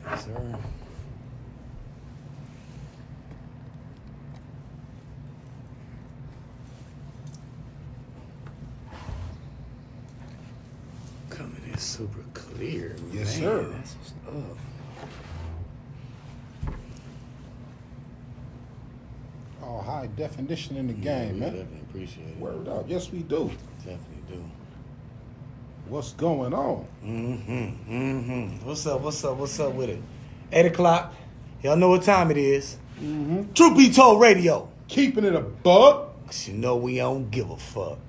Yes, sir. Coming in super clear. Yes, man. sir. That's what's up. Oh, high definition in the Yeah, game, we man. definitely appreciate it. Word up. Yes, we do. Definitely do. What's going on? What's up with it? 8 o'clock. Y'all know what time it is. Mm-hmm. Truth Be Told Radio. Keeping it a buck. 'Cause you know we don't give a fuck.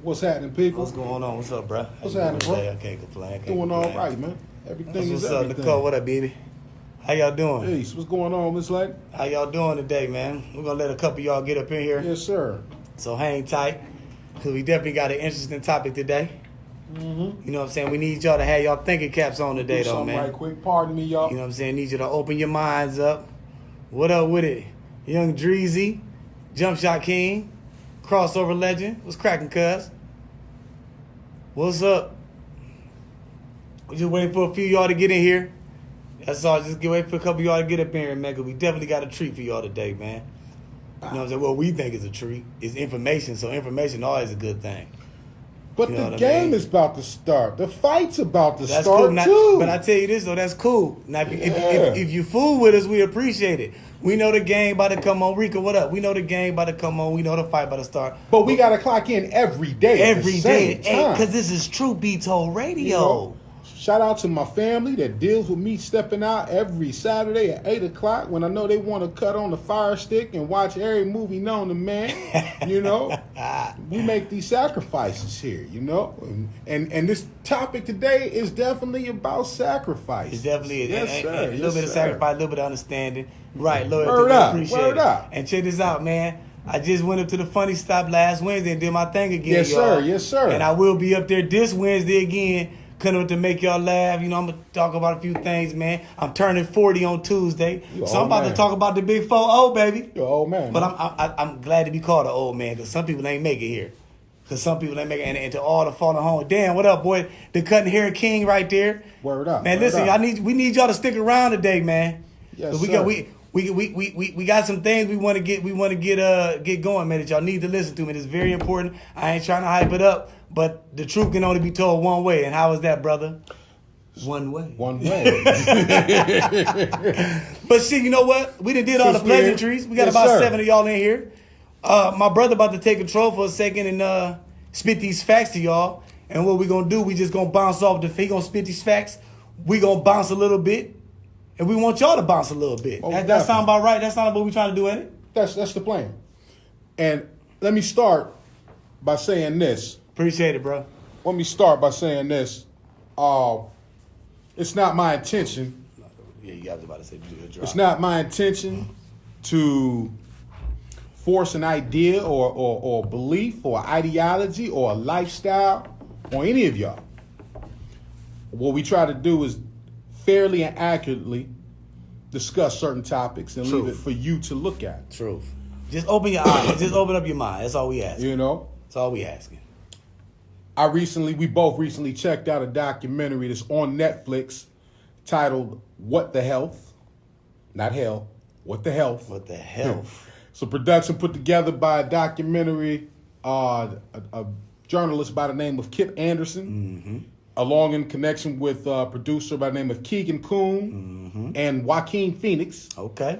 What's happening, people? What's going on? What's up, bro? What's happening, bro? I can't complain. Doing all right, man. Everything What's is up, everything. Nicole? What up, baby? How y'all doing? Peace. What's going on, Miss Lady? How y'all doing today, man? We're gonna let a couple of y'all get up in here. Yes, sir. So hang tight, because we definitely got an interesting topic today. Mm-hmm. You know what I'm saying? We need y'all to have y'all thinking caps on today, Do though, something man. right quick. Pardon me, y'all. You know what I'm saying? Need you to open your minds up. What up with it? Young Dreezy, Jump Shot King, Crossover Legend. What's cracking, cuz? What's up? We just waiting for a few of y'all to get in here. That's all. Just wait for a couple of y'all to get up in here, man, because we definitely got a treat for y'all today, man. You know what I'm saying? What we think is a treat is information, so information always a good thing. But You know the what I game mean? is about to start. The fight's about to That's start, cool. Now, too. but I tell you this, though, that's cool. Now, if Yeah. if you fool with us, we appreciate it. We know the game about to come on. Rika, what up? We know the game about to come on. We know the fight about to start. But we got to clock in every day. Every day. Because Because this is Truth Be Told Radio. You know, shout out to my family that deals with me stepping out every Saturday at 8 o'clock when I know they want to cut on the fire stick and watch every movie known to man. You know, we make these sacrifices here, you know. And this topic today is definitely about sacrifice. It definitely is. Yes, sir. A little Yes, bit of sir. sacrifice, a little bit of understanding. Right, loyalty. Word We up, appreciate word it. up. And check this out, man. I just went up to the Funny Stop last Wednesday and did my thing again, Yes, y'all. sir. Yes, sir. And I will be up there this Wednesday again, coming up to make y'all laugh. You know, I'm going to talk about a few things, man. I'm turning 40 on Tuesday. You So I'm old about man. to talk about the big 4-0, baby. You're an old man. But man. I'm glad to be called an old man, because some people ain't make it here. Because some people ain't make it. And to all the falling home. Damn, what up, boy? The cutting hair king right there. Word up. Man, word listen, up. we need y'all to stick around today, man. Yes, 'Cause sir. we got some things we want to get going, man, that y'all need to listen to, man. It's very important. I ain't trying to hype it up, but the truth can only be told one way. And how is that, brother? One way. One way. But see, you know what? We done did all the Since we're- pleasantries. We got Yes, about sir. 7 of y'all in here. My brother about to take control for a second and spit these facts to y'all. And what we gonna do, we just gonna bounce off he gonna spit these facts. We gonna bounce a little bit. And we want y'all to bounce a little bit. Oh, That definitely. sound about right? That sound what we trying to do, ain't it? That's the plan. And let me start by saying this. Appreciate it, bro. Let me start by saying this. It's not my intention. Yeah, you guys about to say do a drop. It's not my intention to force an idea or belief or ideology or a lifestyle on any of y'all. What we try to do is fairly and accurately discuss certain topics and leave Truth. it for you to look at. Truth. Just open your eyes. Just open up your mind. That's all we ask. You know? That's all we asking. We both recently checked out a documentary that's on Netflix titled What the Health? Not Hell. What the Health? What the hell? It's a production put together by a documentary, a journalist by the name of Kip Anderson, along in connection with a producer by the name of Keegan Coon and Joaquin Phoenix, Okay.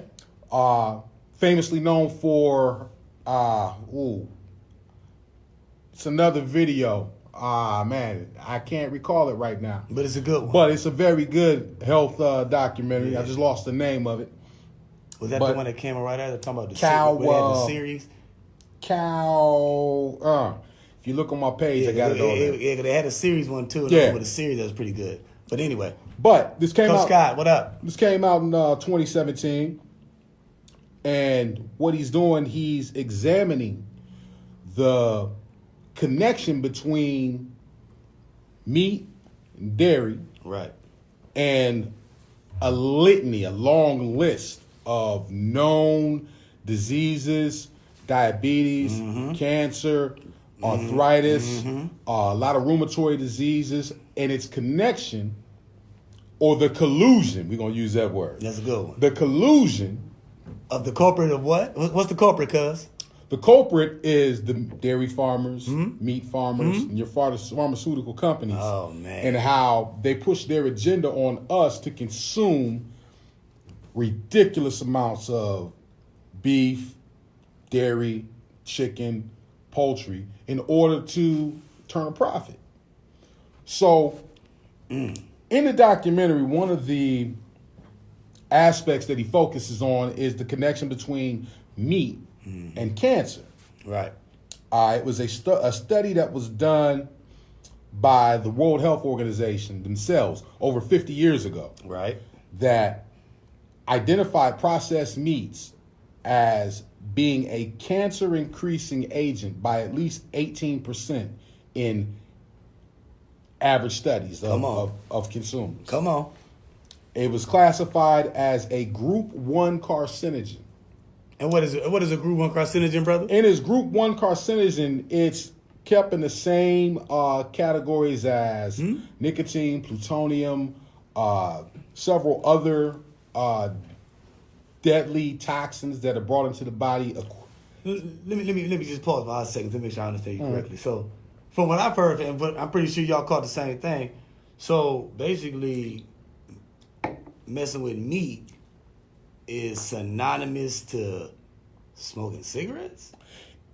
famously known for, it's another video. Man, I can't recall it right now. But it's a good one. But it's a very good health documentary. Yeah. I just lost the name of it. Was that but- the one that came right after talking about the, Cow, where they had the series? If you look on my page, Yeah, I got it on there. yeah, they had a series one too. Yeah. With a series that was pretty good. But anyway, But this came Coach out. Scott, what up? This came out in 2017, and what he's doing, he's examining the connection between meat and dairy Right. and a long list of known diseases, diabetes, cancer, arthritis, a lot of rheumatoid diseases, and its connection or the collusion, we're going to use that word. That's a good one. The collusion Of the culprit of what? What's the culprit, cuz? The culprit is the dairy farmers, meat farmers, and your pharmaceutical companies. Oh, man. And how they push their agenda on us to consume ridiculous amounts of beef, dairy, chicken, poultry in order to turn a profit. So, in the documentary, one of the aspects that he focuses on is the connection between meat and cancer. Right. It was a study that was done by the World Health Organization themselves over 50 years ago Right. that identified processed meats as being a cancer-increasing agent by at least 18% in average studies of consumers. Come on. It was classified as a Group 1 carcinogen. And what is a group 1 carcinogen, brother? In its Group 1 carcinogen, it's kept in the same categories as nicotine, plutonium, several other deadly toxins that are brought into the body. Let me just pause for a second to make sure I understand you correctly. So, from what I've heard, and I'm pretty sure y'all caught the same thing. So basically, messing with meat is synonymous to smoking cigarettes?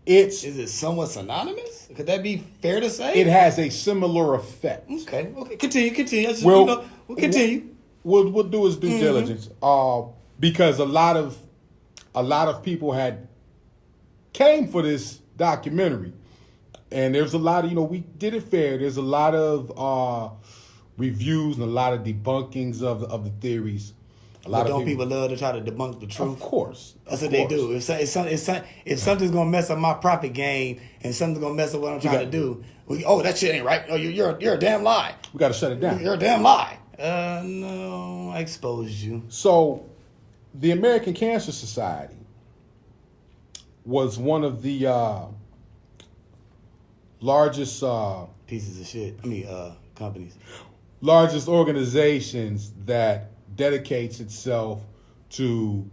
Is it somewhat synonymous? Could that be fair to say? It has a similar effect. Okay. Continue. Well, We'll continue. We'll do his due diligence. Because a lot of people had came for this documentary, and there's a lot of, we did it fair. There's a lot of reviews and a lot of debunkings of the theories. A lot of people love to try to debunk the truth? Of course. That's what they do. If something's gonna mess up my profit game and something's gonna mess up what I'm trying to do, that shit ain't right. Oh, you're a damn lie. We got to shut it down. You're a damn lie. No, I exposed you. So, the American Cancer Society was one of the largest Pieces of shit. Companies. Largest organizations that dedicates itself to,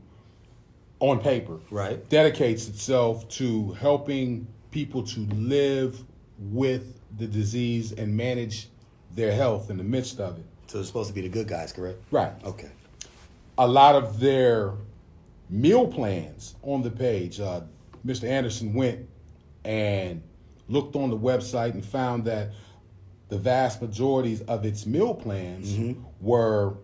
on paper, right, dedicates itself to helping people to live with the disease and manage their health in the midst of it. So they're supposed to be the good guys, correct? Right. Okay. A lot of their meal plans on the page, Mr. Anderson went and looked on the website and found that the vast majorities of its meal plans were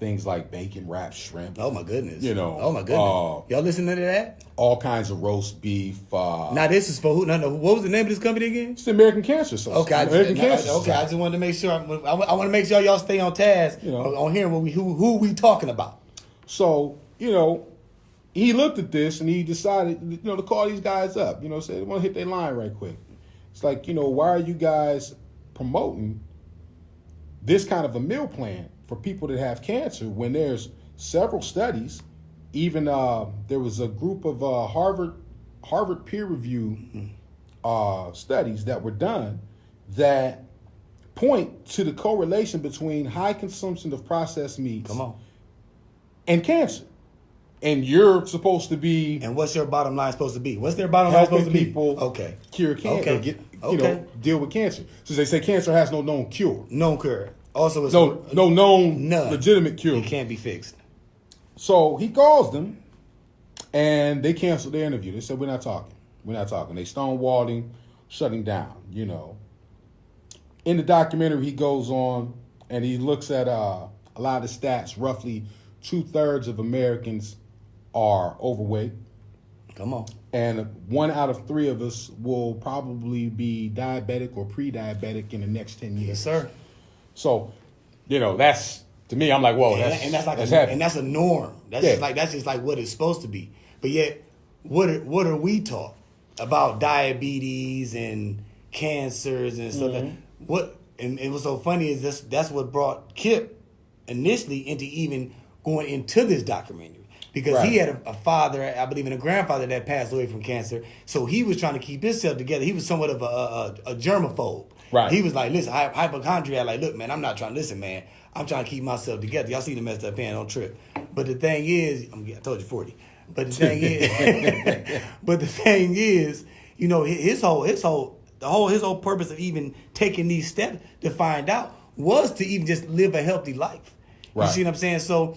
things like bacon wrapped shrimp. Oh my goodness. Oh my goodness. Y'all listening to that? All kinds of roast beef. Now this is for who? No. What was the name of this company again? It's the American Cancer Society. Okay. I just wanted to make sure. I want to make sure y'all stay on task on hearing who we talking about. So he looked at this and he decided to call these guys up. Say they want to hit their line right quick. It's like why are you guys promoting this kind of a meal plan for people that have cancer when there's several studies, even there was a group of Harvard peer review studies that were done that point to the correlation between high consumption of processed meats and cancer. And you're supposed to be... And what's your bottom line supposed to be? What's their bottom line supposed to be? People cure cancer, deal with cancer. So they say cancer has no known cure. Known cure. Also, it's no known legitimate cure. It can't be fixed. So he calls them, and they canceled their interview. They said, we're not talking. They stonewalled him, shutting down, In the documentary, he goes on, and he looks at a lot of the stats. Roughly 2/3 of Americans are overweight. Come on. And 1 out of 3 of us will probably be diabetic or pre-diabetic in the next 10 years. Yes, sir. So, that's, to me, I'm like, whoa, that's a norm. That's just like what it's supposed to be. But yet, what are we taught about diabetes and cancers and stuff? And what's so funny is that's what brought Kip initially into even going into this documentary. Because he had a father, I believe, and a grandfather that passed away from cancer. So he was trying to keep himself together. He was somewhat of a germaphobe. Right. He was like, listen, hypochondriac, like, look, man, I'm not trying to listen, man. I'm trying to keep myself together. Y'all see the messed up pan, don't trip. But the thing is, I told you 40. But the thing is, you know, his whole purpose of even taking these steps to find out was to even just live a healthy life. You Right. see what I'm saying? So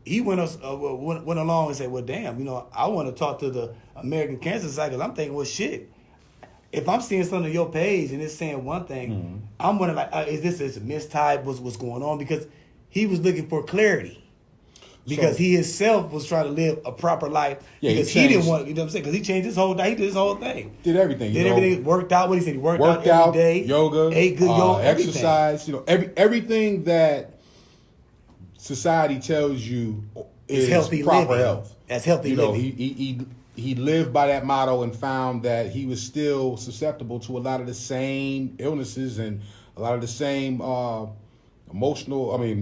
he went along and said, well, damn, you know, I want to talk to the American Cancer Society. 'Cause I'm thinking, well, shit. If I'm seeing something on your page and it's saying one thing, I'm wondering, like, is this a mistype? What's going on? Because he was looking for clarity. Because he himself was trying to live a proper life. Yeah, because he didn't want, you know what I'm saying? Because he changed his whole, he did his whole thing. Did everything. Did everything, worked out. What he said, he worked out every day. Yoga, ate good yoga, exercise. You know, everything that society tells you is healthy proper living. health. That's healthy you know, living. He lived by that motto and found that he was still susceptible to a lot of the same illnesses and a lot of the same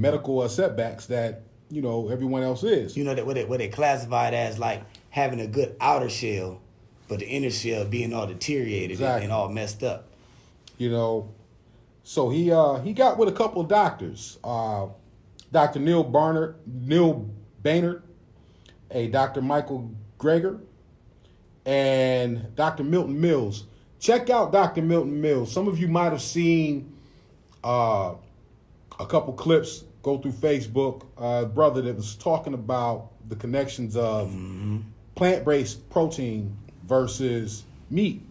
medical setbacks that, you know, everyone else is. You know, that what they classified as like having a good outer shell, but the inner shell being all deteriorated and all messed up. You know, so he got with a couple of doctors, Dr. Neil Baynard, a Dr. Michael Greger, and Dr. Milton Mills. Check out Dr. Milton Mills. Some of you might have seen a couple clips go through Facebook. Brother that was talking about the connections of plant-based protein versus meat,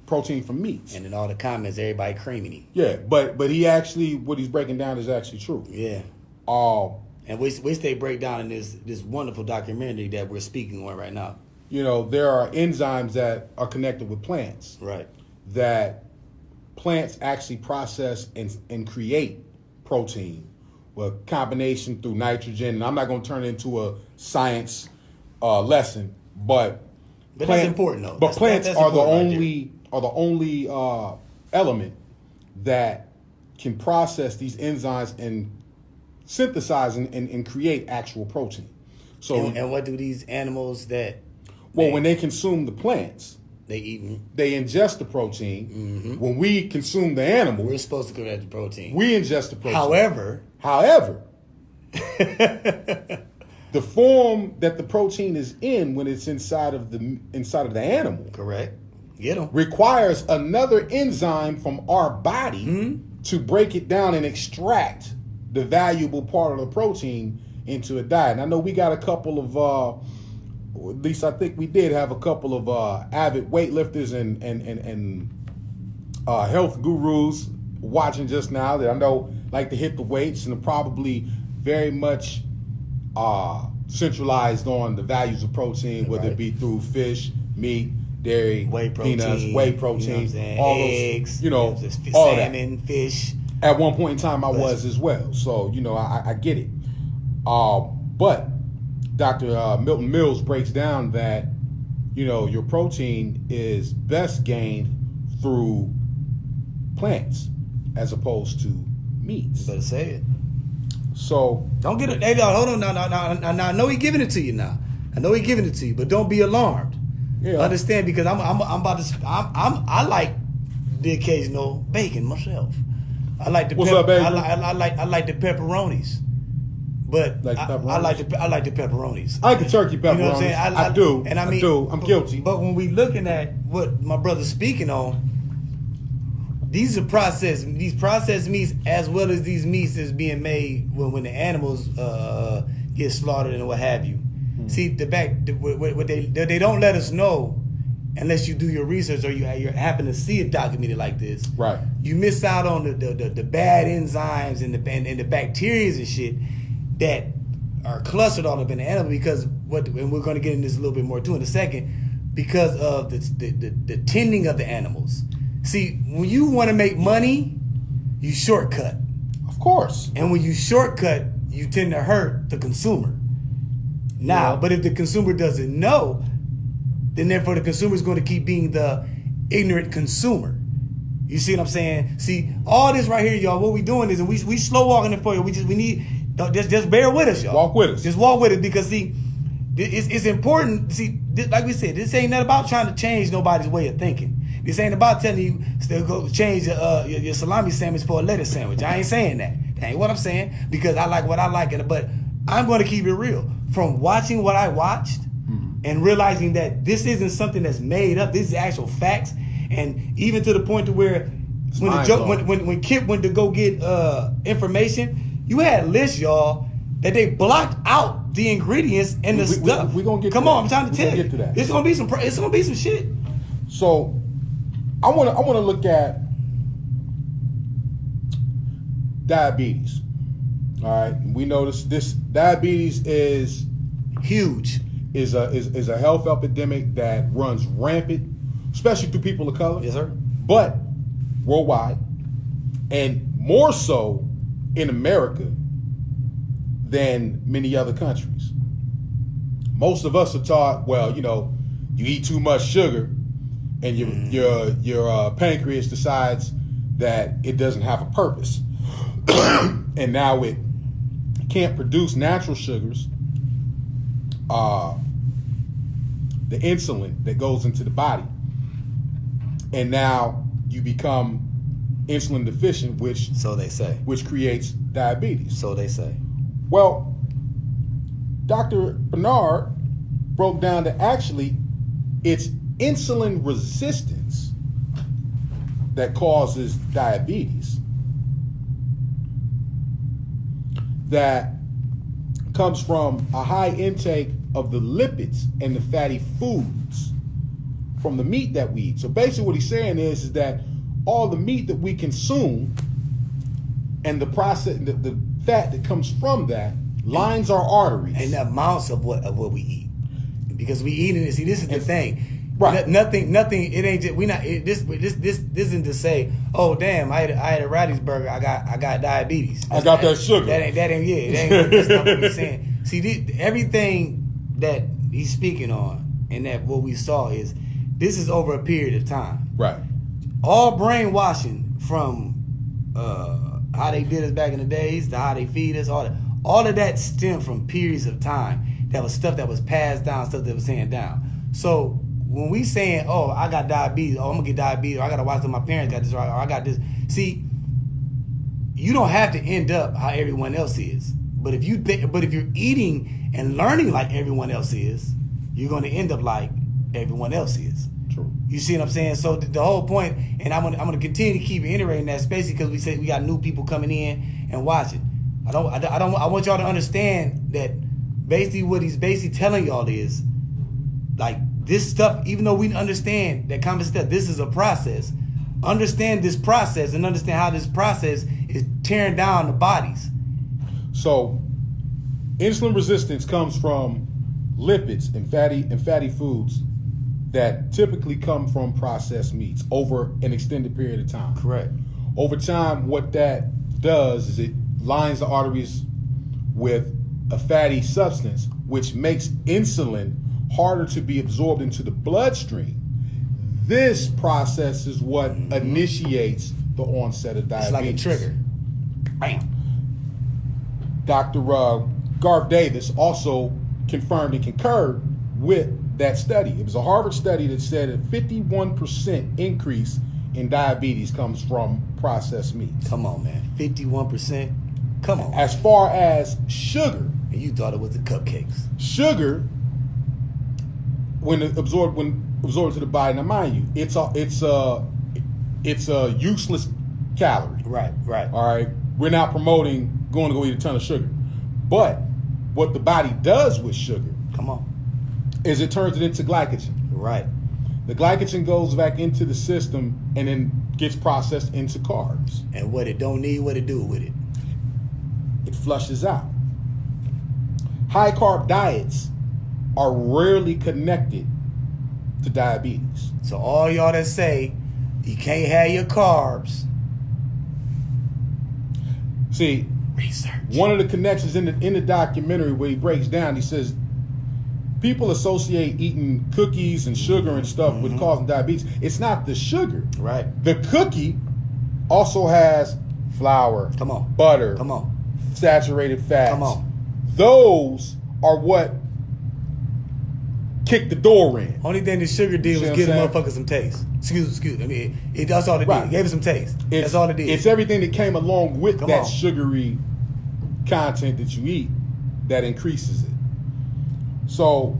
protein from meats. And in all the comments, everybody creaming him. Yeah, but he actually, what he's breaking down is actually true. Yeah. And we stay break down in this wonderful documentary that we're speaking on right now. You know, there are enzymes that are connected with plants. Right. That plants actually process and create protein. Well, combination through nitrogen. And I'm not going to turn it into a science lesson, but that's important though. But plants that's are the only element that can process these enzymes and synthesize and create actual protein. So and what do these animals that when they consume the plants, they eat, they ingest the protein. When we consume the animal, we're supposed to create the protein. We ingest the protein. However, the form that the protein is in when it's inside of the animal, correct, get them, requires another enzyme from our body to break it down and extract the valuable part of the protein into a diet. And I know we got a couple of, at least I think we did have a couple of avid weightlifters and health gurus watching just now that I know like to hit the weights and are probably very much centralized on the values of protein, whether it be through fish, meat, dairy, whey protein, peanuts, whey protein, all eggs, those, all salmon, fish. At one point in time, I was as well. So, I get it. But Dr. Milton Mills breaks down that, your protein is best gained through plants as opposed to meats. You better say it. So don't get it. Hey, hold on. Now, I know he's giving it to you now. I know he's giving it to you, but don't be alarmed. Yeah. Understand, because I'm about to. I like the occasional bacon myself. I like the. What's up, baby? I like the pepperonis, but I like the pepperonis. I like the turkey pepperonis. You know what I'm saying? I do. And I mean, I'm guilty. But when we looking at what my brother's speaking on, these are processed meats as well as these meats that's being made when the animals get slaughtered and what have you. See, what they don't let us know unless you do your research or you happen to see it documented like this. Right. You miss out on the bad enzymes and the bacteria and shit that are clustered all up in the animal because and we're going to get into this a little bit more too in a second, because of the tending of the animals. See, when you want to make money, you shortcut. Of course. And when you shortcut, you tend to hurt the consumer. Now, but if the consumer doesn't know, then therefore the consumer is going to keep being the ignorant consumer. You see what I'm saying? See, all this right here, y'all, what we doing is we slow walking it for you. We need, just bear with us, y'all. Walk with us. Just walk with it, because see, it's important. See, like we said, this ain't not about trying to change nobody's way of thinking. This ain't about telling you to go change your salami sandwich for a lettuce sandwich. I ain't saying that. That ain't what I'm saying, because I like what I like. But I'm going to keep it real. From watching what I watched and realizing that this isn't something that's made up. This is actual facts. And even to the point to where when Kip went to go get information, you had lists, y'all, that they blocked out the ingredients and the stuff. We're gonna get. Come to on, that. I'm trying to tell you. Get to that. It's gonna be some shit. So, I wanna look at diabetes. All right, we know this diabetes is huge. Is a health epidemic that runs rampant, especially through people of color. Yes, sir. But worldwide, and more so in America than many other countries. Most of us are taught, well, you eat too much sugar, and your pancreas decides that it doesn't have a purpose, and now it can't produce natural sugars, the insulin that goes into the body, and now you become insulin deficient, which so they say, which creates diabetes. So they say. Well, Dr. Bernard broke down that actually it's insulin resistance that causes diabetes. That comes from a high intake of the lipids and the fatty foods from the meat that we eat. So basically what he's saying is that all the meat that we consume and the process, the fat that comes from that lines our arteries. And the amounts of what we eat. Because we eating it. See, this is the thing. Right. Nothing, it ain't just, this isn't to say, oh damn, I had a Rowdy's burger, I got diabetes. I got that sugar. That's not what we're saying. See, everything that he's speaking on and that what we saw is, this is over a period of time. Right. All brainwashing from how they did us back in the days to how they feed us, all of that stemmed from periods of time. That was stuff that was passed down, stuff that was handed down. So when we saying, oh, I got diabetes, oh, I'm gonna get diabetes, or I gotta watch till my parents got this, or I got this. See, you don't have to end up how everyone else is. But if you're eating and learning like everyone else is, you're gonna end up like everyone else is. True. You see what I'm saying? So the whole point, and I'm gonna continue to keep iterating that space, because we say we got new people coming in and watching. I want y'all to understand that basically what he's basically telling y'all is, like, this stuff, even though we understand that common stuff, this is a process. Understand this process and understand how this process is tearing down the bodies. So, insulin resistance comes from lipids and fatty foods that typically come from processed meats over an extended period of time. Correct. Over time, what that does is it lines the arteries with a fatty substance, which makes insulin harder to be absorbed into the bloodstream. This process is what initiates the onset of diabetes. It's like a trigger. Bam. Dr. Garth Davis also confirmed and concurred with that study. It was a Harvard study that said a 51% increase in diabetes comes from processed meats. Come on, man. 51%? Come on. As far as sugar. And you thought it was the cupcakes. Sugar, when absorbed to the body, now mind you, it's a useless calorie. Right. All right. We're not promoting going to go eat a ton of sugar. But what the body does with sugar, come on, is it turns it into glycogen. Right. The glycogen goes back into the system and then gets processed into carbs. And what it don't need, what it do with it? It flushes out. High carb diets are rarely connected to diabetes. So all y'all that say you can't have your carbs. See, research. One of the connections in the documentary where he breaks down, he says people associate eating cookies and sugar and stuff with causing diabetes. It's not the sugar. Right. The cookie also has flour, come on, butter, come on, saturated fats. Come on. Those are what kick the door in. Only thing the sugar did See was what give the I'm saying? motherfucker some taste. Excuse. I mean, that's all it Right. did. It gave it some taste. It's, That's all it did. It's everything that came along with Come that on. sugary content that you eat that increases it. So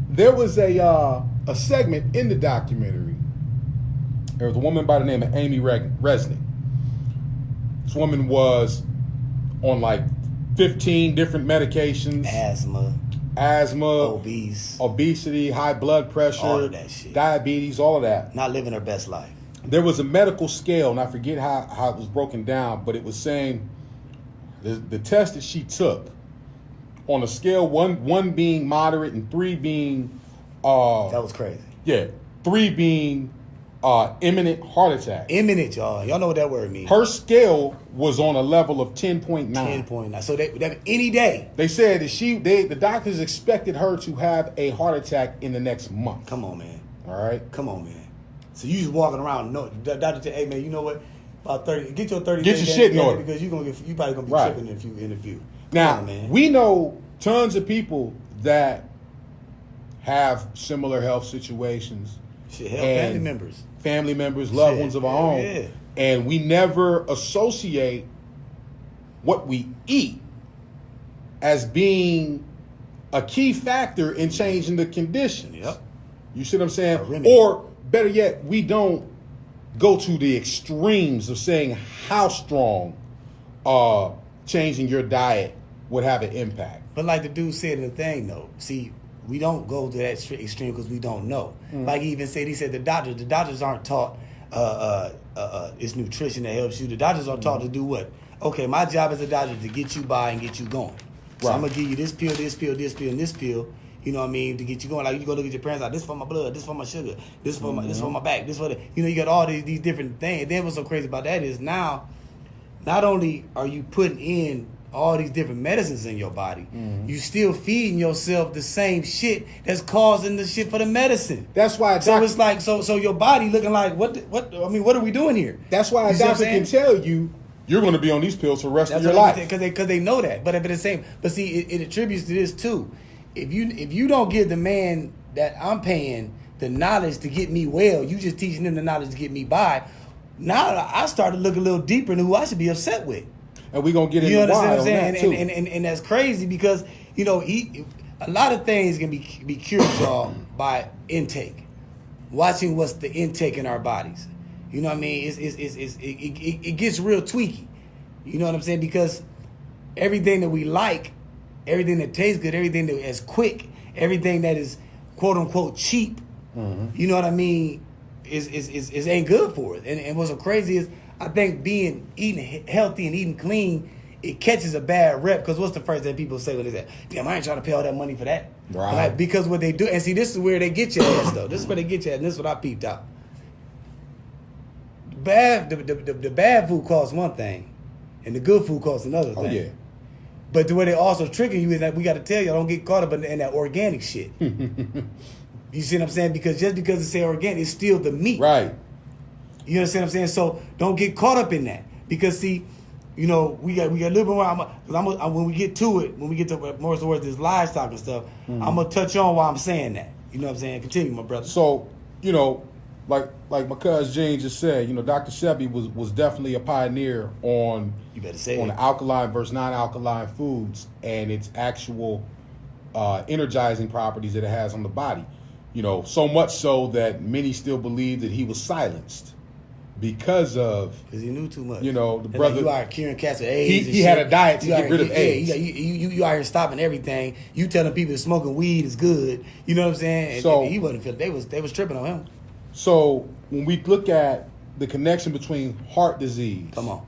there was a segment in the documentary. There was a woman by the name of Amy Resnick. This woman was on like 15 different medications. Asthma, obesity, high blood pressure, all of that shit. diabetes, all of that. Not living her best life. There was a medical scale, and I forget how it was broken down, but it was saying the test that she took on a scale, one being moderate and 3 being That was crazy. 3 being imminent heart attack. Imminent, y'all. Y'all know what that word means. Her scale was on a level of 10.9. 10.9. So that any day. They said that the doctors expected her to have a heart attack in the next month. Come on, man. All right. Come on, man. So you just walking around, no, doctor say, hey man, you know what? About 30, get your 30 Get days your shit in down order. because you probably gonna be Right. tripping in a few. Come Now, on, man. we know tons of people that have similar health situations. Shit, hell, and family members, loved Shit, ones of our hell own. yeah. And we never associate what we eat as being a key factor in changing the condition. Yep. You see what I'm saying? A remedy. Or better yet, we don't go to the extremes of saying how strong changing your diet would have an impact. But like the dude said in the thing though, see, we don't go to that extreme because we don't know. Like he even said, the doctors aren't taught it's nutrition that helps you. The doctors are taught to do what? Okay, my job as a doctor to get you by and get you going. So Right. I'm gonna give you this pill, and this pill. You know what I mean? To get you going. Like you go look at your parents, like this for my blood, this for my sugar, this for my back, this for the. You know, you got all these different things. And then what's so crazy about that is now, not only are you putting in all these different medicines in your body, you still feeding yourself the same shit that's causing the shit for the medicine. That's why So it's like so your body looking like what I mean, what are we doing here? That's why a You see what I'm doctor can saying? tell you you're going to be on these pills for the rest of your what life. because they know that. But the same. But see, it attributes to this too. If you don't give the man that I'm paying the knowledge to get me well, you just teaching him the knowledge to get me by. Now I start to look a little deeper into who I should be upset with. And we're going to get You into understand why what I'm on saying? that too. And that's crazy because you know a lot of things can be cured, y'all, by intake. Watching what's the intake in our bodies. You know what I mean? It gets real tweaky. You know what I'm saying? Because everything that we like, everything that tastes good, everything that is quick, everything that is quote unquote cheap, you know what I mean, is ain't good for us. And what's so crazy is I think eating healthy and eating clean, it catches a bad rep because what's the first thing people say when they say, damn, I ain't trying to pay all that money for that. Right. Like, because what they do, and see, this is where they get your ass though. This is where they get you at, and this is what I peeped out. The bad food costs one thing, and the good food costs another thing. Oh, yeah. But the way they also tricking you is that we got to tell you, don't get caught up in that organic shit. You see what I'm saying? Because just because it say organic, it's still the meat. Right. You understand what I'm saying? So don't get caught up in that. Because see, you know, we got a little bit more. When we get to it, when we get to more towards this livestock and stuff, I'm gonna touch on why I'm saying that. You know what I'm saying? Continue, my brother. So, you know, like my cousin Gene just said, you know, Dr. Sebi was definitely a pioneer on You better say on it. alkaline versus non-alkaline foods and its actual energizing properties that it has on the body. You know, so much so that many still believe that he was silenced because of, Because he knew too much. you know, the It's brother. like you are curing cancer, AIDS. He had a diet to get rid of AIDS. Yeah, you out here stopping everything. You telling people that smoking weed is good. You know what I'm saying? And So- he wasn't feeling. They was tripping on him. So when we look at the connection between heart disease Come on.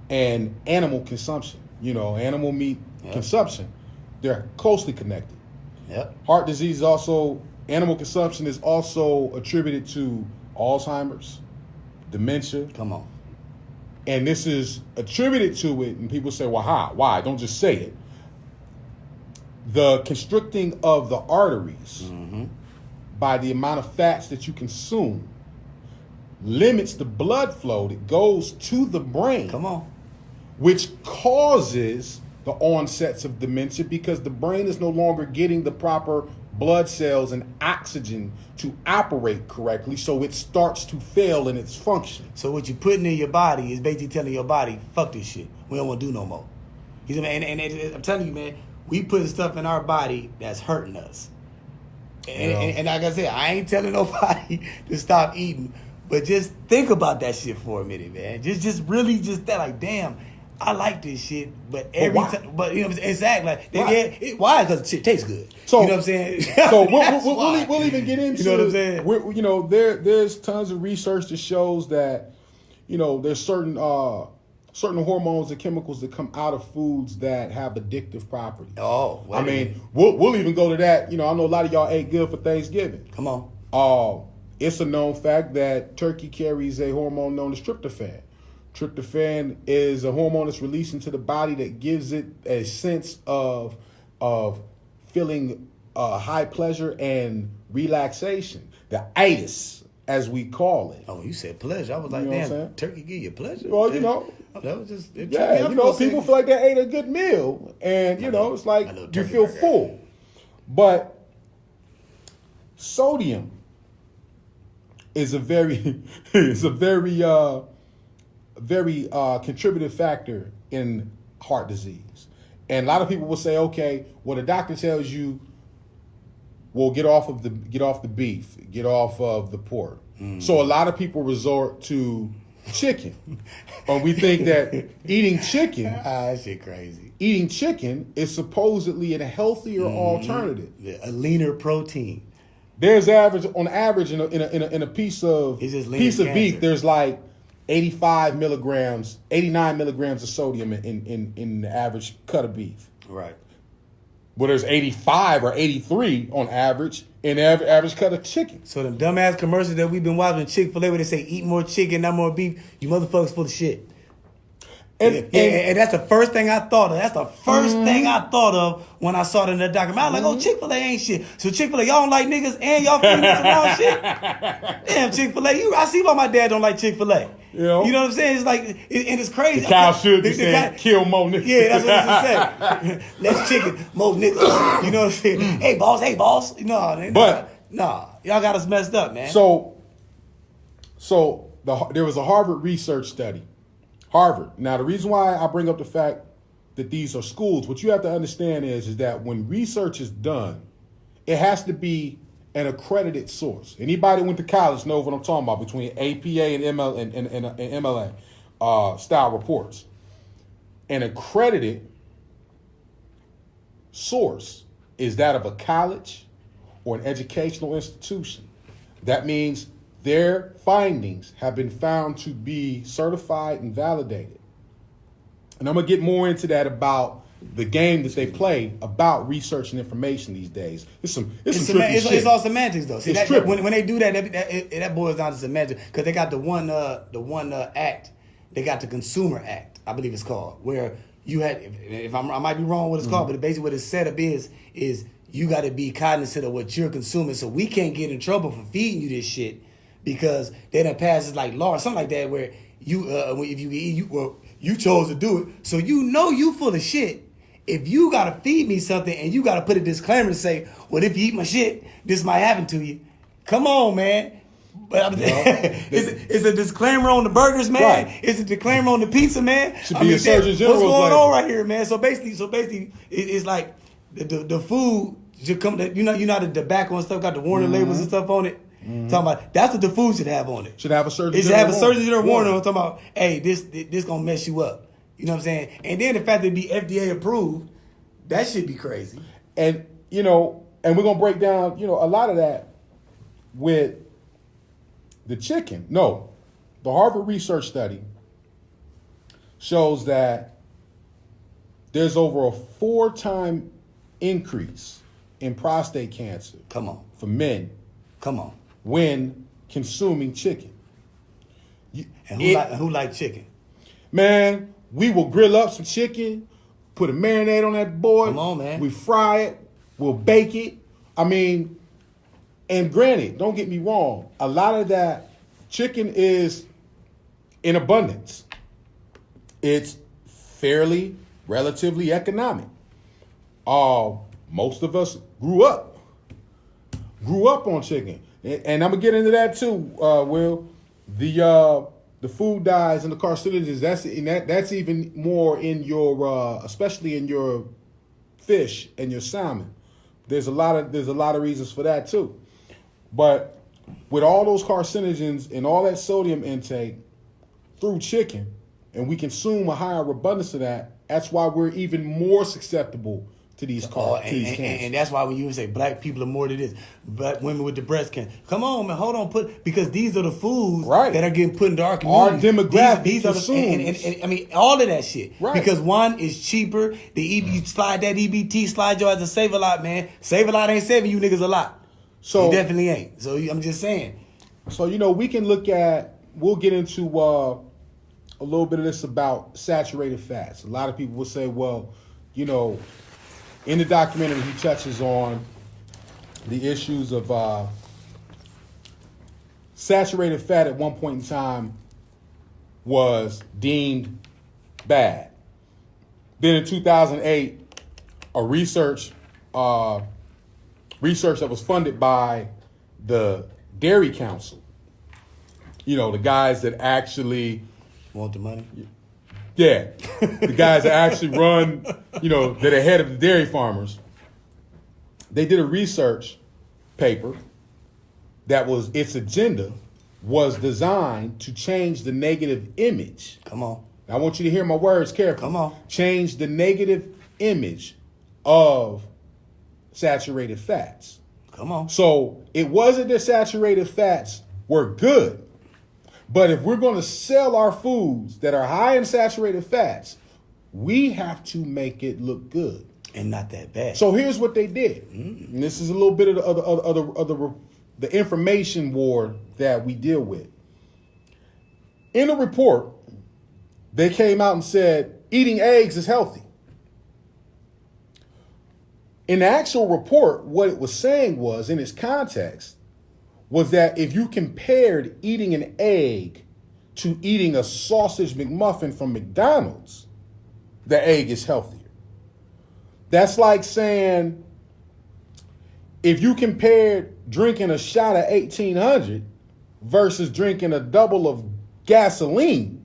and animal consumption, you know, animal meat Yep. consumption, they're closely connected. Yep. Heart disease is also, animal consumption is also attributed to Alzheimer's, dementia, Come on. and this is attributed to it, and people say, well, how? Why? Don't just say it. The constricting of the arteries by the amount of fats that you consume limits the blood flow that goes to the brain, Come on. which causes the onsets of dementia because the brain is no longer getting the proper blood cells and oxygen to operate correctly, so it starts to fail in its function. So what you're putting in your body is basically telling your body, fuck this shit. We don't want to do no more. You see, man, and I'm telling you, man, we putting stuff in our body that's hurting us. And like I said, I ain't telling nobody to stop eating, but just think about that shit for a minute, man. Just really just that, like, damn, I like this shit, but every time, but you know, exactly, like, why? Because the shit tastes good. So, you know what I'm saying? So we'll even get into. You know what I'm saying? You know, there's tons of research that shows that, you know, there's certain hormones and chemicals that come out of foods that have addictive properties. Oh, I mean, we'll even go to that. You know, I know a lot of y'all ate good for Thanksgiving. Come on. It's a known fact that turkey carries a hormone known as tryptophan. Tryptophan is a hormone that's released into the body that gives it a sense of feeling high pleasure and relaxation. The itis, as we call it. Oh, you said pleasure. I was like, damn, turkey give you pleasure? Well, you know. That was just, you know, people feel like they ate a good meal. And, you know, it's like you feel full. But sodium is a very contributive factor in heart disease. And a lot of people will say, okay, well, the doctor tells you, well, get off of the beef, get off of the pork. So a lot of people resort to chicken. And we think that eating chicken, that shit crazy. Eating chicken is supposedly a healthier alternative. Yeah, a leaner protein. There's on average in a piece of beef, there's like 89 milligrams of sodium in the average cut of beef. Right. Well, there's 85 or 83 on average in the average cut of chicken. So them dumbass commercials that we've been watching Chick-fil-A where they say eat more chicken, not more beef, you motherfuckers full of shit. And that's the first thing I thought of. That's the first thing I thought of when I saw it in the documentary. I was like, oh, Chick-fil-A ain't shit. So Chick-fil-A, y'all don't like niggas and y'all feeding some wrong shit? Damn, Chick-fil-A. I see why my dad don't like Chick-fil-A. You know what I'm saying? It's like, and it's crazy. The cow should be saying, kill more niggas. Yeah, that's what it's saying. Less chicken, more niggas. You know what I'm saying? Hey, boss. Nah, y'all got us messed up, man. So there was a Harvard research study. Harvard. Now, the reason why I bring up the fact that these are schools, what you have to understand is that when research is done, it has to be an accredited source. Anybody who went to college knows what I'm talking about between APA and MLA style reports. An accredited source is that of a college or an educational institution. That means their findings have been found to be certified and validated. And I'm going to get more into that about the game that they play about research and information these days. It's all semantics, though. See, when they do that, that boils down to semantics, because they got the one act. They got the Consumer Act, I believe it's called, where you had, I might be wrong what it's called, but basically what it's set up is you got to be cognizant of what you're consuming, so we can't get in trouble for feeding you this shit. Because they done passes like law or something like that where you if you eat you chose to do it, so you know you full of shit. If you gotta feed me something and you gotta put a disclaimer and say, well, if you eat my shit, this might happen to you. Come on, man. But it's a disclaimer on the burgers, man. Right. It's a disclaimer on the pizza, man. Should be a Surgeon General's what's going on right here, man? So basically, it's like the food should come. You know the tobacco and stuff got the warning labels and stuff on it. Talking about that's what the food should have on it. Should have a Surgeon General. It should have a Surgeon General warning on it. Talking about, hey, this gonna mess you up. You know what I'm saying? And then the fact that it be FDA approved, that should be crazy. And we're gonna break down, a lot of that with the chicken. No, the Harvard research study shows that there's over a 4-time increase in prostate cancer. Come on. For men. Come on. When consuming chicken. And who like chicken? Man, we will grill up some chicken, put a marinade on that boy. Come on, man. We fry it, we'll bake it. I mean, and granted, don't get me wrong, a lot of that chicken is in abundance. It's relatively economic. Most of us grew up grew up on chicken, and I'm gonna get into that too. Will the food dyes and the carcinogens? That's even more in your, especially in your fish and your salmon. There's a lot of reasons for that too, but with all those carcinogens and all that sodium intake through chicken, and we consume a higher abundance of that, that's why we're even more susceptible to these cancers. And that's why when you say black people are more to this, black women with the breast cancer. Come on, man, hold on, because these are the foods that are getting put into our community. Our demographic these are and I mean all of that shit. Right. Because one is cheaper. You slide that EBT, slide your ass to Save a Lot, man. Save a Lot ain't saving you niggas a lot. So it definitely ain't. So I'm just saying. So we can look at. We'll get into a little bit of this about saturated fats. A lot of people will say, well, in the documentary, he touches on the issues of saturated fat at one point in time was deemed bad. Then in 2008, a research that was funded by the Dairy Council, the guys that actually want the money. Yeah, the guys that actually run, that are head of the dairy farmers. They did a research paper that was, its agenda was designed to change the negative image. Come on. Now, I want you to hear my words carefully. Come on. Change the negative image of saturated fats. Come on. So it wasn't that saturated fats were good. But if we're going to sell our foods that are high in saturated fats, we have to make it look good and not that bad. So here's what they did, and this is a little bit of the information war that we deal with. In a report, they came out and said eating eggs is healthy. In the actual report, what it was saying was, in its context, was that if you compared eating an egg to eating a sausage McMuffin from McDonald's, the egg is healthier. That's like saying if you compared drinking a shot of 1800 versus drinking a double of gasoline,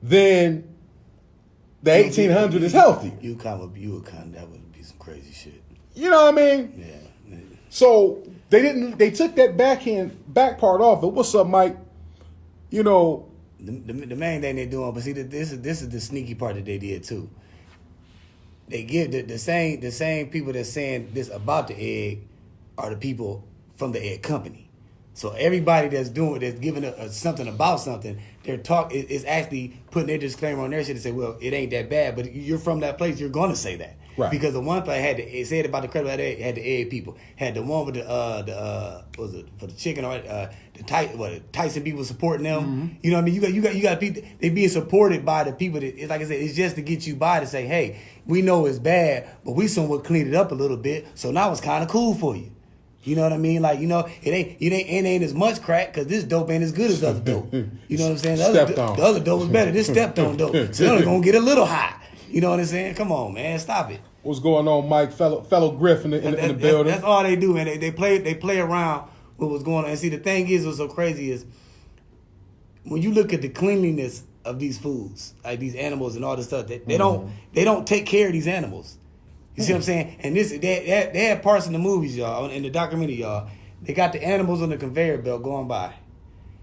then the 1800 is healthier. That would be some crazy shit. You know what I mean? Yeah. So they took that back part off. But what's up, Mike? The main thing they're doing, but see, this is the sneaky part that they did too. They give the same people that's saying this about the egg are the people from the egg company. So everybody that's giving something about something, their talk is actually putting their disclaimer on their shit to say, well, it ain't that bad, but you're from that place, you're gonna say that. Right. Because the one place it said about the credible egg, had the egg people, had the one with the was it for the chicken or the Tyson people supporting them. Mm-hmm. You know what I mean? You got people, they being supported by the people that, it's like I said, it's just to get you by to say, hey, we know it's bad, but we somewhat cleaned it up a little bit, so now it's kind of cool for you. You know what I mean? Like, it ain't as much crack because this dope ain't as good as the other dope. You know what I'm saying? The other dope was better. This stepped on dope. So they're only gonna get a little high. You know what I'm saying? Come on, man, stop it. What's going on, Mike? Fellow Griff in the building. That's all they do, man. They play around with what's going on. And see, the thing is, what's so crazy is when you look at the cleanliness of these foods, like these animals and all this stuff, they don't take care of these animals. You see what I'm saying? And they had parts in the movies, y'all, in the documentary, y'all. They got the animals on the conveyor belt going by,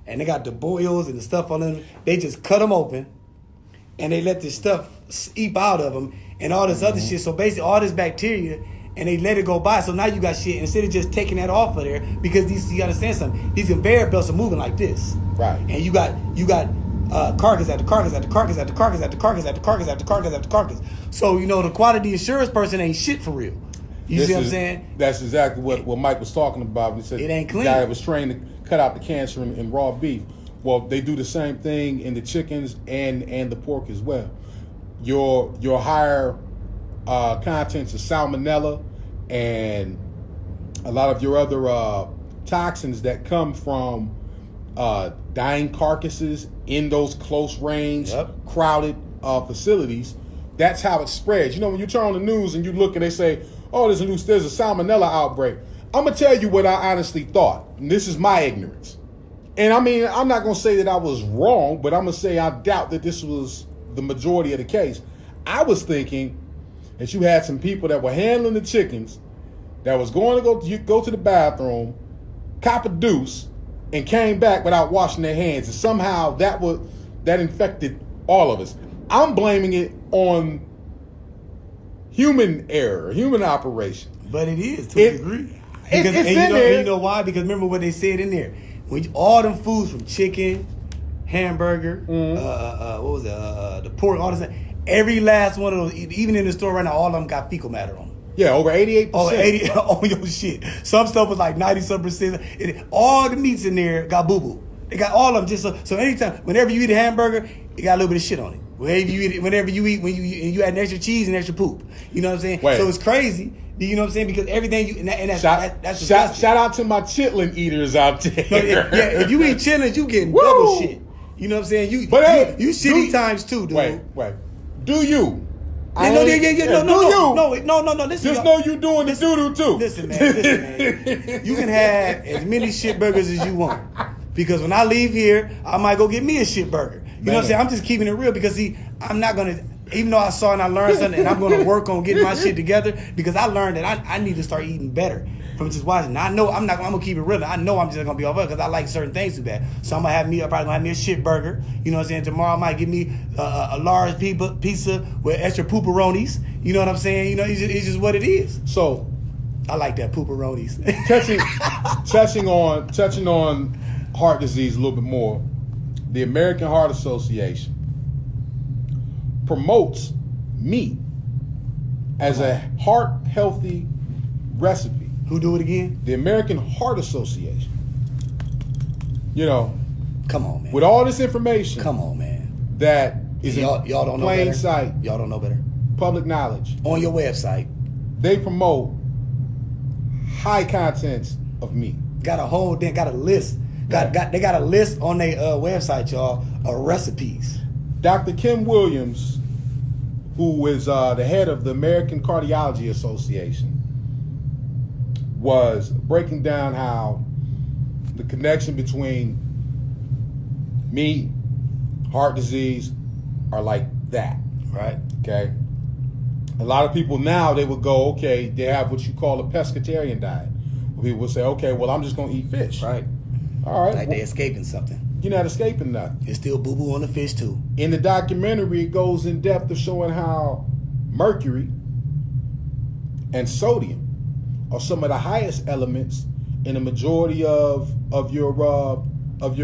and they got the boils and the stuff on them. They just cut them open, and they let this stuff seep out of them and all this other shit. So basically, all this bacteria, and they let it go by. So now you got shit instead of just taking that off of there, because you got to understand something. These conveyor belts are moving like this, right? And you got carcass after carcass after carcass after carcass after carcass after carcass after carcass after carcass. So the quality assurance person ain't shit for real. You see what I'm saying? That's exactly what Mike was talking about. He said it ain't clean. The guy that was trained to cut out the cancer in raw beef. Well, they do the same thing in the chickens and the pork as well. Your higher contents of salmonella and a lot of your other toxins that come from dying carcasses in those close range, crowded facilities. That's how it spreads. When you turn on the news and you look and they say, oh, there's a salmonella outbreak. I'm gonna tell you what I honestly thought. And this is my ignorance. And I mean, I'm not gonna say that I was wrong, but I'm gonna say I doubt that this was the majority of the case. I was thinking that you had some people that were handling the chickens that was going to go to the bathroom, cop a deuce, and came back without washing their hands. And somehow that infected all of us. I'm blaming it on human error, human operation. But it is to a degree. It's and in there. You know why? Because remember what they said in there. All them foods from chicken, hamburger, what was it? The pork, all this. Every last one of those, even in the store right now, all of them got fecal matter on them. Yeah, over 88%. Oh, 80 on your shit. Some stuff was like 90-some%. All the meats in there got boo-boo. They got all of them. Just so anytime, whenever you eat a hamburger, it got a little bit of shit on it. Whenever you eat, when you add extra cheese and extra poop. You know what I'm saying? Wait. So it's crazy. You know what I'm saying? Because everything you and that's shout out to my chitlin eaters out there. No, yeah, if you eat chitlins, you getting Woo! double shit. You know what I'm saying? You shitty times too, dude. Wait. Do you? No. Listen, just know you doing the doo-doo too. Listen, man. You can have as many shit burgers as you want. Because when I leave here, I might go get me a shit burger. You know what I'm saying? I'm just keeping it real because I'm not gonna. Even though I saw and I learned something, and I'm gonna work on getting my shit together because I learned that I need to start eating better from just watching. Now, I know I'm gonna keep it real. I know I'm just gonna be off because I like certain things too bad. So I'm probably gonna have me a shit burger. You know what I'm saying? Tomorrow I might give me a large pizza with extra pooperonis. You know what I'm saying? You know, it's just what it is. So I like that pooperonis. touching on heart disease a little bit more. The American Heart Association promotes meat as a heart healthy recipe. Who do it again? The American Heart Association. You know, come on, man. With all this information, come on, man. That is y'all don't know plain better. sight. Y'all don't know better. Public knowledge. On your website, they promote high contents of meat. Got a list. They got a list on their website, y'all, of recipes. Dr. Kim Williams, who is the head of the American Cardiology Association, was breaking down how the connection between meat, heart disease are like that. Right. Okay. A lot of people now, they would go, okay, they have what you call a pescatarian diet. People will say, okay, well, I'm just going to eat fish. Right. All right. Like they're escaping something. You're not escaping nothing. There's still boo-boo on the fish, too. In the documentary, it goes in depth of showing how mercury and sodium are some of the highest elements in the majority of your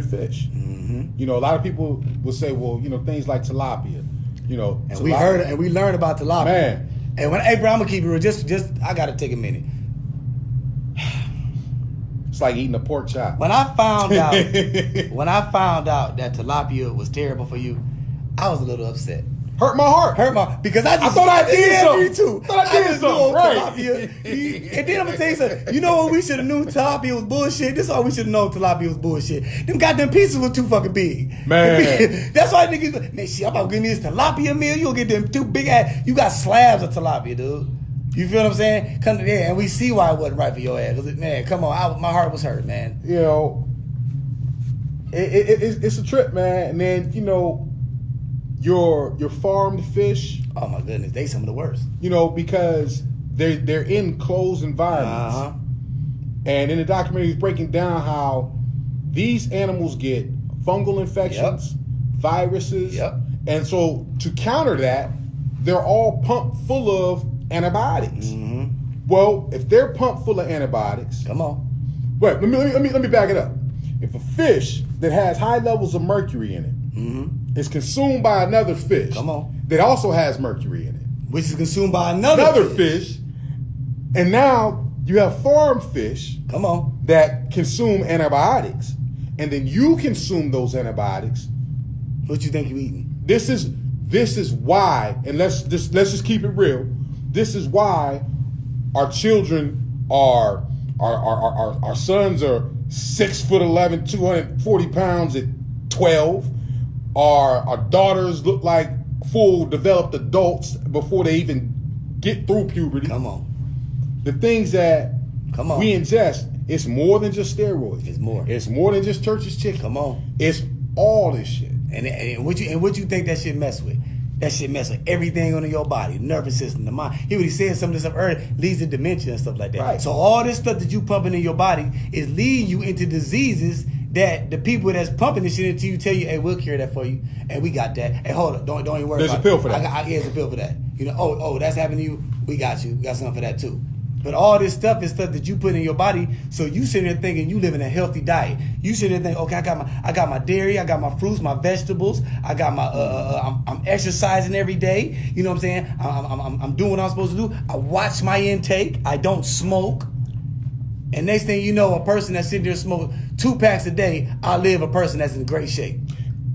fish. Mm-hmm. You know, a lot of people will say, well, you know, things like tilapia. You know, and we learned about tilapia. Man. And hey, bro, I'm gonna keep it real. Just I gotta take a minute. It's like eating a pork chop. When I found out that tilapia was terrible for you, I was a little upset. Hurt my heart. Because I thought I did something. Me too. I did something. Right. Tilapia. And then I'm gonna tell you something. You know what we should have knew tilapia was bullshit? This is all we should have known tilapia was bullshit. Them goddamn pieces were too fucking big. Man. That's why niggas, man, shit, I'm about to give me this tilapia meal. You'll get them too big ass. You got slabs of tilapia, dude. You feel what I'm saying? Come to there, and we see why it wasn't right for your ass. Cause man, come on, my heart was hurt, man. You know, it's a trip, man. And then, you know, your farmed fish. Oh my goodness, they some of the worst. You know, because they're in closed environments. Uh-huh. And in the documentary, he's breaking down how these animals get fungal infections, viruses. Yep. And so to counter that, they're all pumped full of antibiotics. Mm-hmm. Well, if they're pumped full of antibiotics, come on. Wait, let me back it up. If a fish that has high levels of mercury in it is consumed by another fish, come on, that also has mercury in it, which is consumed by another fish, and now you have farm fish, come on, that consume antibiotics, and then you consume those antibiotics. What you think you eating? This is why, and let's just keep it real. This is why our children our sons are 6'11", 240 pounds at 12. Our daughters look like full developed adults before they even get through puberty. Come on. The things that Come on. We ingest. It's more than just steroids. It's more. It's more than just Church's chicken. Come on. It's all this shit. And what you think that shit mess with? That shit mess with everything on your body, the nervous system, the mind. He already said some of this stuff earlier leads to dementia and stuff like that. Right. So all this stuff that you pumping in your body is leading you into diseases that the people that's pumping this shit into you tell you, hey, we'll cure that for you, and we got that. Hey, hold up, don't even worry There's about a pill it. for that. There's a pill for that. You know, oh, that's happening to you. We got you. We got something for that too. But all this stuff is stuff that you put in your body, so you sitting there thinking you living a healthy diet. You sitting there thinking, okay, I got my dairy, I got my fruits, my vegetables, I got my I'm exercising every day. You know what I'm saying? I'm doing what I'm supposed to do. I watch my intake. I don't smoke. And next thing you know, a person that's sitting there smoking 2 packs a day, I live a person that's in great shape.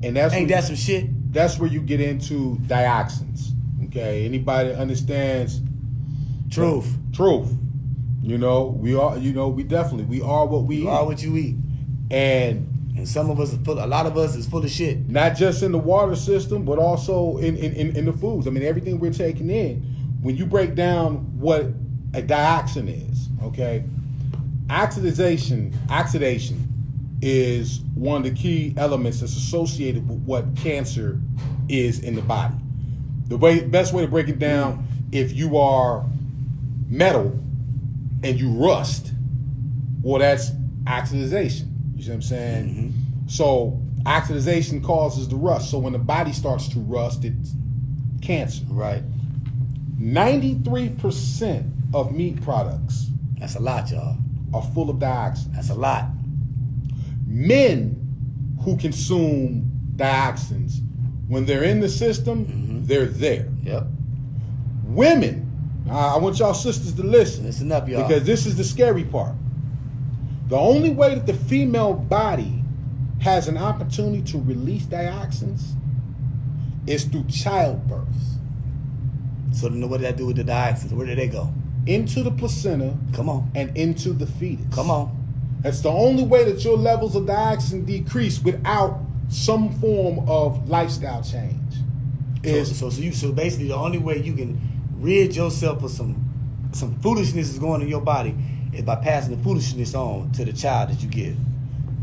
And that's Ain't that some shit? That's where you get into dioxins. Okay, anybody that understands Truth. You know, we are. You know, we are what we You eat. are what you eat. And some of us a lot of us is full of shit. Not just in the water system, but also in the foods. I mean, everything we're taking in. When you break down what a dioxin is, okay, oxidation is one of the key elements that's associated with what cancer is in the body. Best way to break it down, if you are metal and you rust, well, that's oxidation. You see what I'm saying? Mm-hmm. So oxidation causes the rust. So when the body starts to rust, it's cancer. Right. 93% of meat products That's a lot, y'all. are full of dioxin. That's a lot. Men who consume dioxins, when they're in the system, they're there. Yep. Women, I want y'all sisters to listen. Listen up, y'all. Because this is the scary part. The only way that the female body has an opportunity to release dioxins is through childbirth. So then what did that do with the dioxins? Where did they go? Into the placenta. Come on. And into the fetus. Come on. That's the only way that your levels of dioxin decrease without some form of lifestyle change. So basically the only way you can rid yourself of some foolishness is going in your body is by passing the foolishness on to the child that you give.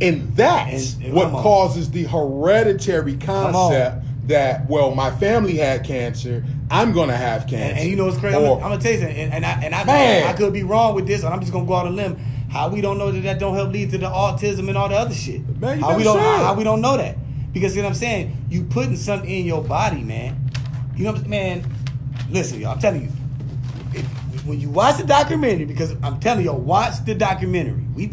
And that's And what come on. causes the hereditary concept that, well, my family had cancer, I'm gonna have cancer. And you know what's crazy? I'm gonna tell you something. And I could be wrong with this, and I'm just gonna go out on a limb. How we don't know that don't help lead to the autism and all the other shit? Man, you how we better don't say it. how we don't know that? Because you know what I'm saying? You putting something in your body, man. You know what I'm saying? Man, listen, y'all, I'm telling you. When you watch the documentary, because I'm telling y'all, watch the documentary. We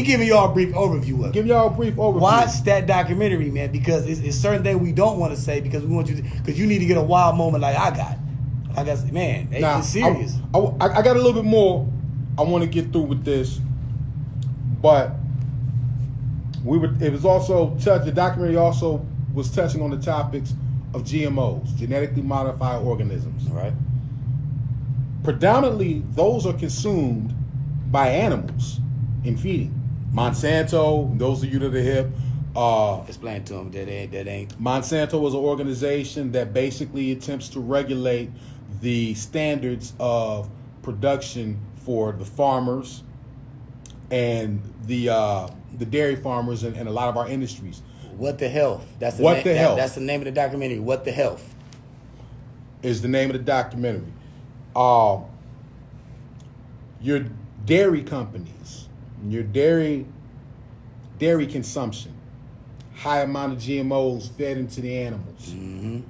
giving y'all a brief overview of it. Give y'all a brief overview. Watch that documentary, man, because it's certain things we don't want to say because we want you to, because you need to get a wild moment like I got. I got, man, Now, it's serious. I got a little bit more I want to get through with this, but the documentary also was touching on the topics of GMOs, genetically modified organisms. All right. Predominantly, those are consumed by animals in feeding. Monsanto, those of you that are hip, Explain to them that ain't. Monsanto is an organization that basically attempts to regulate the standards of production for the farmers and the dairy farmers and a lot of our industries. What the Health? That's the What the Health? That's the name of the documentary. What the Health? Is the name of the documentary. Your dairy companies, your dairy consumption, high amount of GMOs fed into the animals. Mm-hmm.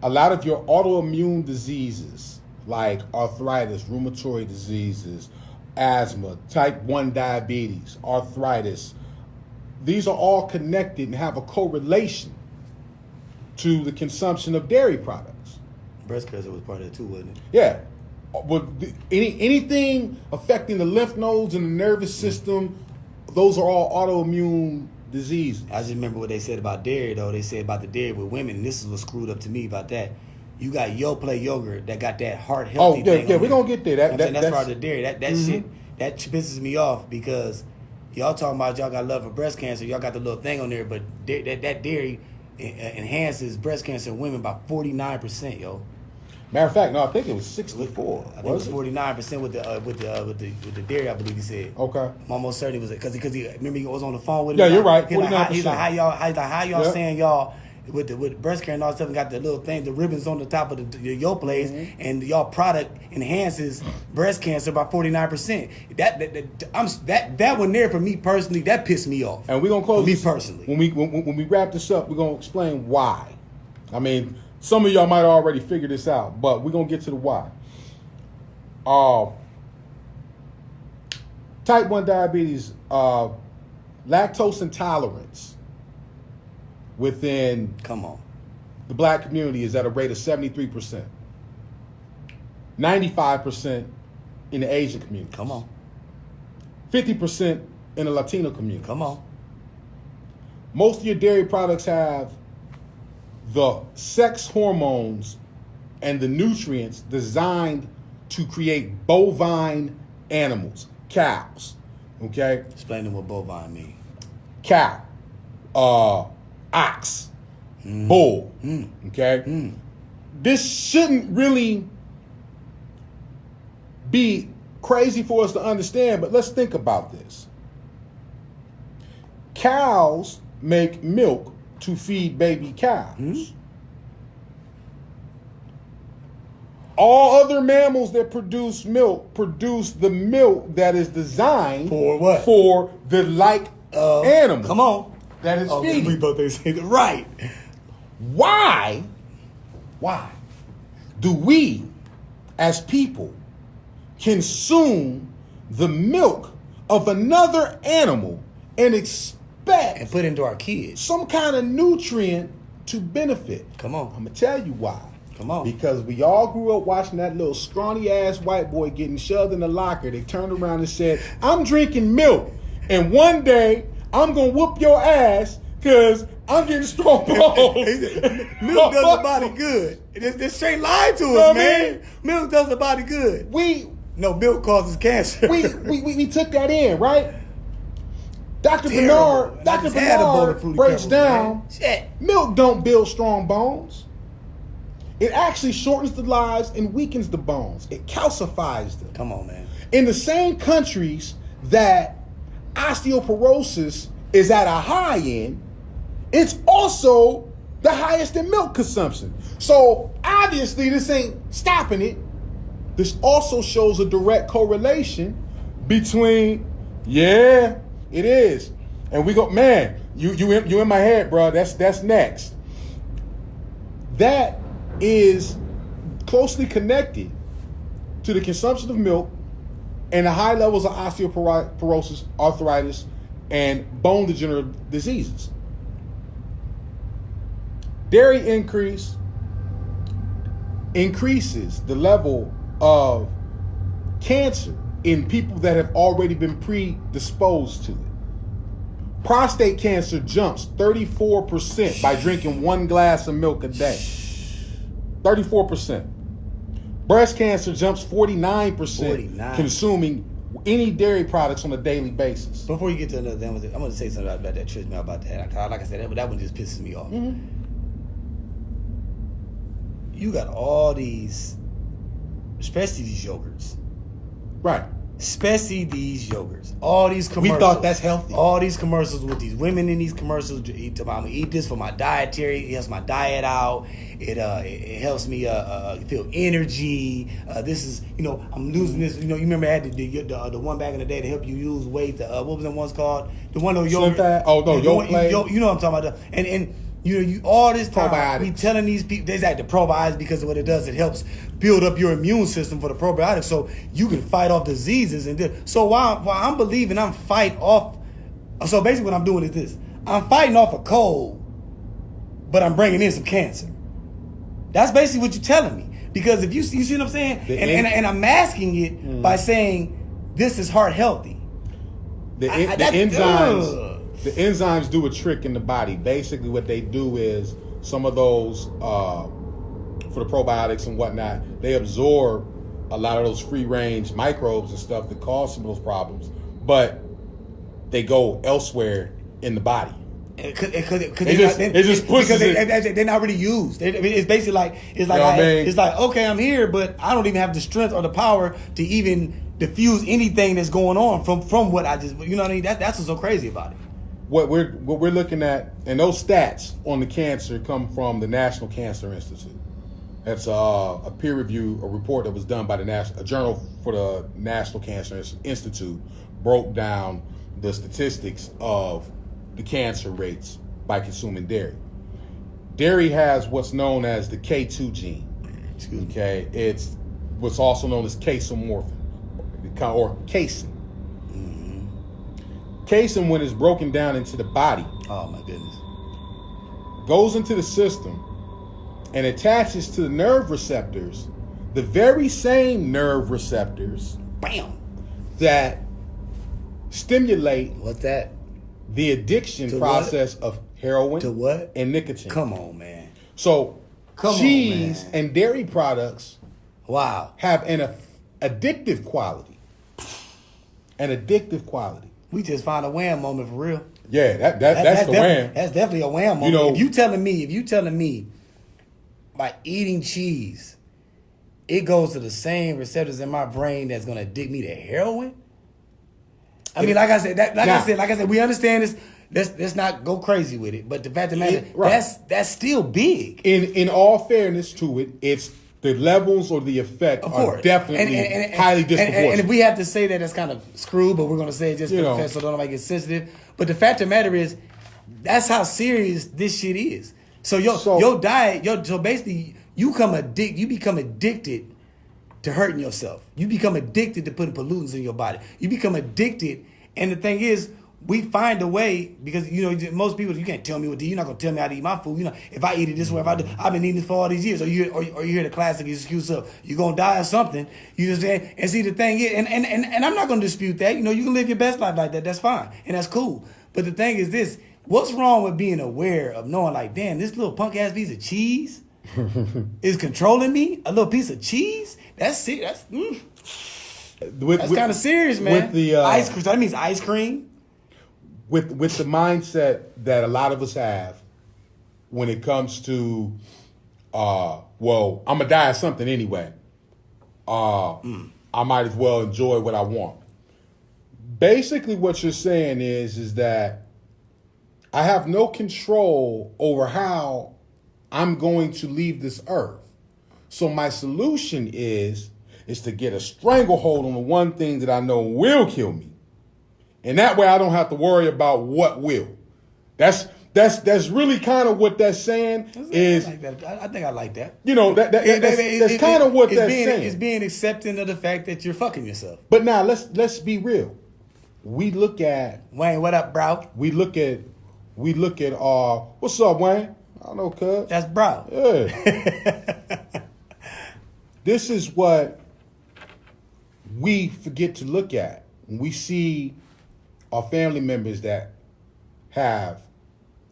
A lot of your autoimmune diseases like arthritis, rheumatoid diseases, asthma, type 1 diabetes, arthritis, these are all connected and have a correlation to the consumption of dairy products. Breast cancer was part of it too, wasn't it? Yeah. But anything affecting the lymph nodes and the nervous system, those are all autoimmune diseases. I just remember what they said about dairy, though. They said about the dairy with women, and this is what screwed up to me about that. You got Yoplait yogurt that got that heart healthy thing. We're going to get there. That's part of the dairy. That shit, that pisses me off because y'all talking about y'all got love for breast cancer. Y'all got the little thing on there, but that dairy enhances breast cancer in women by 49%, yo. Matter of fact, no, I think it was 64. I think it was 49% with the dairy. I believe he said. Okay. I'm almost certain it was because he remember he was on the phone with him. Yeah, you're right. He's like, 49%. how y'all Yep. saying y'all with breast care and all that stuff and got the little thing, the ribbons on the top of the your place, and y'all product enhances breast cancer by 49%. That one there for me personally, that pissed me off. And we're gonna close for me this- personally. When we wrap this up, we're gonna explain why. I mean, some of y'all might already figure this out, but we're gonna get to the why. Type 1 diabetes, lactose intolerance within Come on. the black community is at a rate of 73%. 95% in the Asian community. Come on. 50% in the Latino community. Come on. Most of your dairy products have the sex hormones and the nutrients designed to create bovine animals, cows. Okay? Explain to them what bovine mean. Cow, ox, bull. Okay? This shouldn't really be crazy for us to understand, but let's think about this. Cows make milk to feed baby cows. All other mammals that produce milk produce the milk that is designed For what? For the animal. Come on. That is Oh, feeding. we both say that right. Why do we as people consume the milk of another animal and expect And put into our kids. some kind of nutrient to benefit? Come on. I'm gonna tell you why. Come on. Because we all grew up watching that little scrawny ass white boy getting shoved in the locker. They turned around and said, "I'm drinking milk, and one day I'm gonna whoop your ass because I'm getting strong balls." Milk does the body good. They straight lied to us, Know what I man. mean? Milk does the body good. No, milk causes cancer. we took that in, right? Dr. Terrible. Bernard, I Dr. just had a bowl of Bernard Fruity breaks Pebbles, down man. Shit. milk don't build strong bones. It actually shortens the lives and weakens the bones. It calcifies them. Come on, man. In the same countries that osteoporosis is at a high end, it's also the highest in milk consumption. So obviously this ain't stopping it. This also shows a direct correlation between, yeah, it is. And we go, man, you in my head, bro. That's next. That is closely connected to the consumption of milk and the high levels of osteoporosis, arthritis, and bone degenerative diseases. Dairy increases the level of cancer in people that have already been predisposed to it. Prostate cancer jumps 34% by drinking 1 glass of milk a day. 34%. Breast cancer jumps 49% consuming any dairy products on a daily basis. Before you get to another thing, I'm going to say something about that. Trips me out about that. Like I said, that one just pisses me off. You got all these, especially these yogurts. Right. Especially these yogurts. All these commercials. We thought that's healthy. All these commercials with these women in these commercials. I'm gonna eat this for my dietary. It helps my diet out. It helps me feel energy. This is, I'm losing this. You remember I had the one back in the day to help you lose weight. What was that one's called? The one of Slim Fat? Oh, no, Yoplait. You know what I'm talking about. And you all this time Probiotics. we telling these people there's like the probiotics because of what it does. It helps build up your immune system for the probiotics, so you can fight off diseases. So while I'm believing I'm fight off, so basically what I'm doing is this: I'm fighting off a cold, but I'm bringing in some cancer. That's basically what you're telling me. Because if you see what I'm saying, and I'm masking it by saying this is heart healthy. The enzymes do a trick in the body. Basically, what they do is some of those for the probiotics and whatnot, they absorb a lot of those free range microbes and stuff that cause some of those problems, but they go elsewhere in the body. It just pushes it. They're not really used. It's basically like You know what I mean? it's like, okay, I'm here, but I don't even have the strength or the power to even diffuse anything that's going on from what I just, you know what I mean? That's what's so crazy about it. What we're looking at, and those stats on the cancer come from the National Cancer Institute. That's a peer review, a report that was done by a journal for the National Cancer Institute, broke down the statistics of the cancer rates by consuming dairy. Dairy has what's known as the K2 gene. Okay, it's what's also known as casomorphin or casein. Casein, when it's broken down into the body, Oh my goodness. goes into the system and attaches to the nerve receptors, the very same nerve receptors Bam. that stimulate What's that? the addiction To process of heroin To what? and nicotine. Come on, man. So Come on, cheese man. and dairy products Wow. have an addictive quality. An addictive quality. We just found a wham moment for real. Yeah, that's the wham. That's definitely a wham moment. know- if you telling me by eating cheese, it goes to the same receptors in my brain that's gonna addict me to heroin. I mean, like I said, we understand this. Let's not go crazy with it. But the fact of the matter, Right. that's still big. In all fairness to it, it's the levels or the effect Of are course, definitely highly disproportionate. And if we have to say that, that's kind of screwed. But we're gonna say it just for You the know. fact so don't nobody get sensitive. But the fact of the matter is, that's how serious this shit is. So your diet, so basically you become addicted to hurting yourself. You become addicted to putting pollutants in your body. You become addicted, and the thing is, we find a way because most people, you can't tell me what to eat. You're not gonna tell me how to eat my food. If I eat it this way, I've been eating this for all these years. Or you hear the classic excuse of you're gonna die or something. You understand? And see, the thing is, and I'm not gonna dispute that. You can live your best life like that. That's fine and that's cool. But the thing is this: what's wrong with being aware of knowing, like, damn, this little punk ass piece of cheese is controlling me? A little piece of cheese? That's it. That's kind of serious, man. With the ice cream, that means ice cream. with the mindset that a lot of us have when it comes to well, I'm gonna die of something anyway. I might as well enjoy what I want. Basically what you're saying is that I have no control over how I'm going to leave this earth. So my solution is to get a stranglehold on the one thing that I know will kill me. And that way I don't have to worry about what will. That's really kind of what that's saying is. I like that. I think I like that. That's kind of what that's saying. It's being accepting of the fact that you're fucking yourself. But now let's be real. We look at Wayne, what up, bro? we look at what's up, Wayne? I don't know, cuz. That's bro. Yeah. This is what we forget to look at when we see our family members that have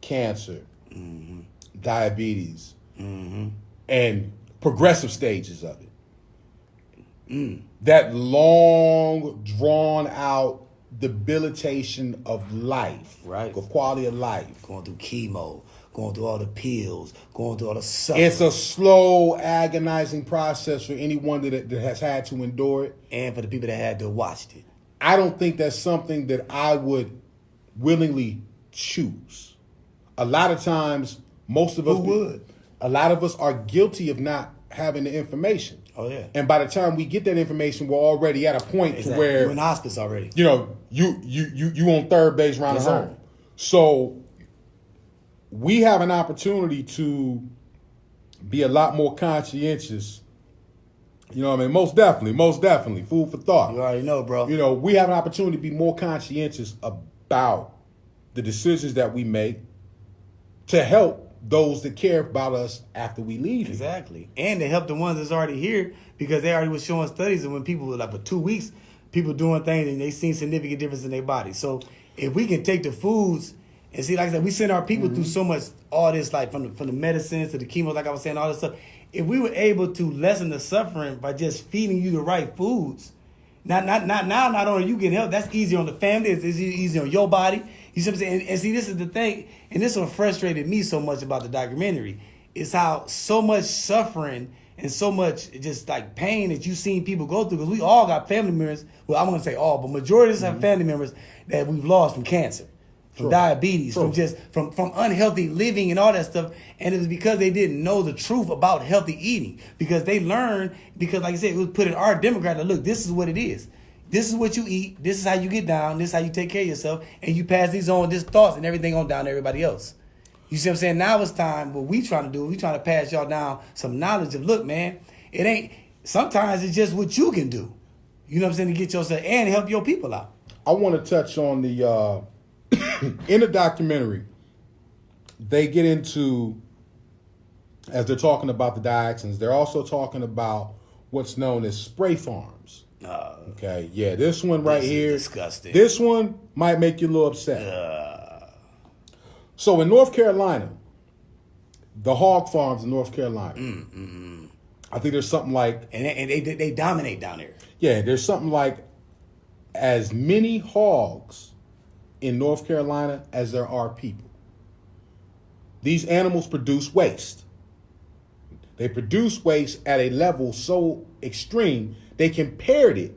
cancer, diabetes, and progressive stages of it. That long, drawn out debilitation of life, Right. of quality of life. Going through chemo, going through all the pills, going through all the suffering. It's a slow, agonizing process for anyone that has had to endure it. And for the people that had to watch it. I don't think that's something that I would willingly choose. A lot of times, most of us Who would? A lot of us are guilty of not having the information. Oh, yeah. And by the time we get that information, we're already at a point to where You're in hospice already. you on third base round Yes, the sir. home. So we have an opportunity to be a lot more conscientious. You know what I mean? Most definitely. Food for thought. You already know, bro. We have an opportunity to be more conscientious about the decisions that we make to help those that care about us after we leave here. Exactly. And to help the ones that's already here because they already was showing studies and when people were like for 2 weeks, people doing things and they seen significant difference in their body. So if we can take the foods and see, like I said, we send our people through so much, all this, like from the medicines to the chemo, like I was saying, all this stuff. If we were able to lessen the suffering by just feeding you the right foods, not only you getting help, that's easier on the family, it's easier on your body, You see what I'm saying? And see, this is the thing, and this what frustrated me so much about the documentary, is how so much suffering and so much just like pain that you seen people go through. Because we all got family members. Well, I'm gonna say all, but majority of us have family members that we've lost from cancer, from diabetes, from just from unhealthy living and all that stuff. And it was because they didn't know the truth about healthy eating. Because they learned, because like I said, it was put in our demographic that, look, this is what it is. This is what you eat. This is how you get down. This is how you take care of yourself. And you pass these on, these thoughts and everything on down to everybody else. You see what I'm saying? Now it's time, what we trying to do, we trying to pass y'all down some knowledge of, look, man, it ain't, sometimes it's just what you can do. You know what I'm saying? To get yourself and help your people out. I want to touch on the, in the documentary, they get into, as they're talking about the dioxins, they're also talking about what's known as spray farms. Okay, yeah, this one right here, disgusting. This one might make you a little upset. So in North Carolina, the hog farms in North Carolina, I think there's something like, and they dominate down there. Yeah, there's something like as many hogs in North Carolina as there are people. These animals produce waste. They produce waste at a level so extreme, they compared it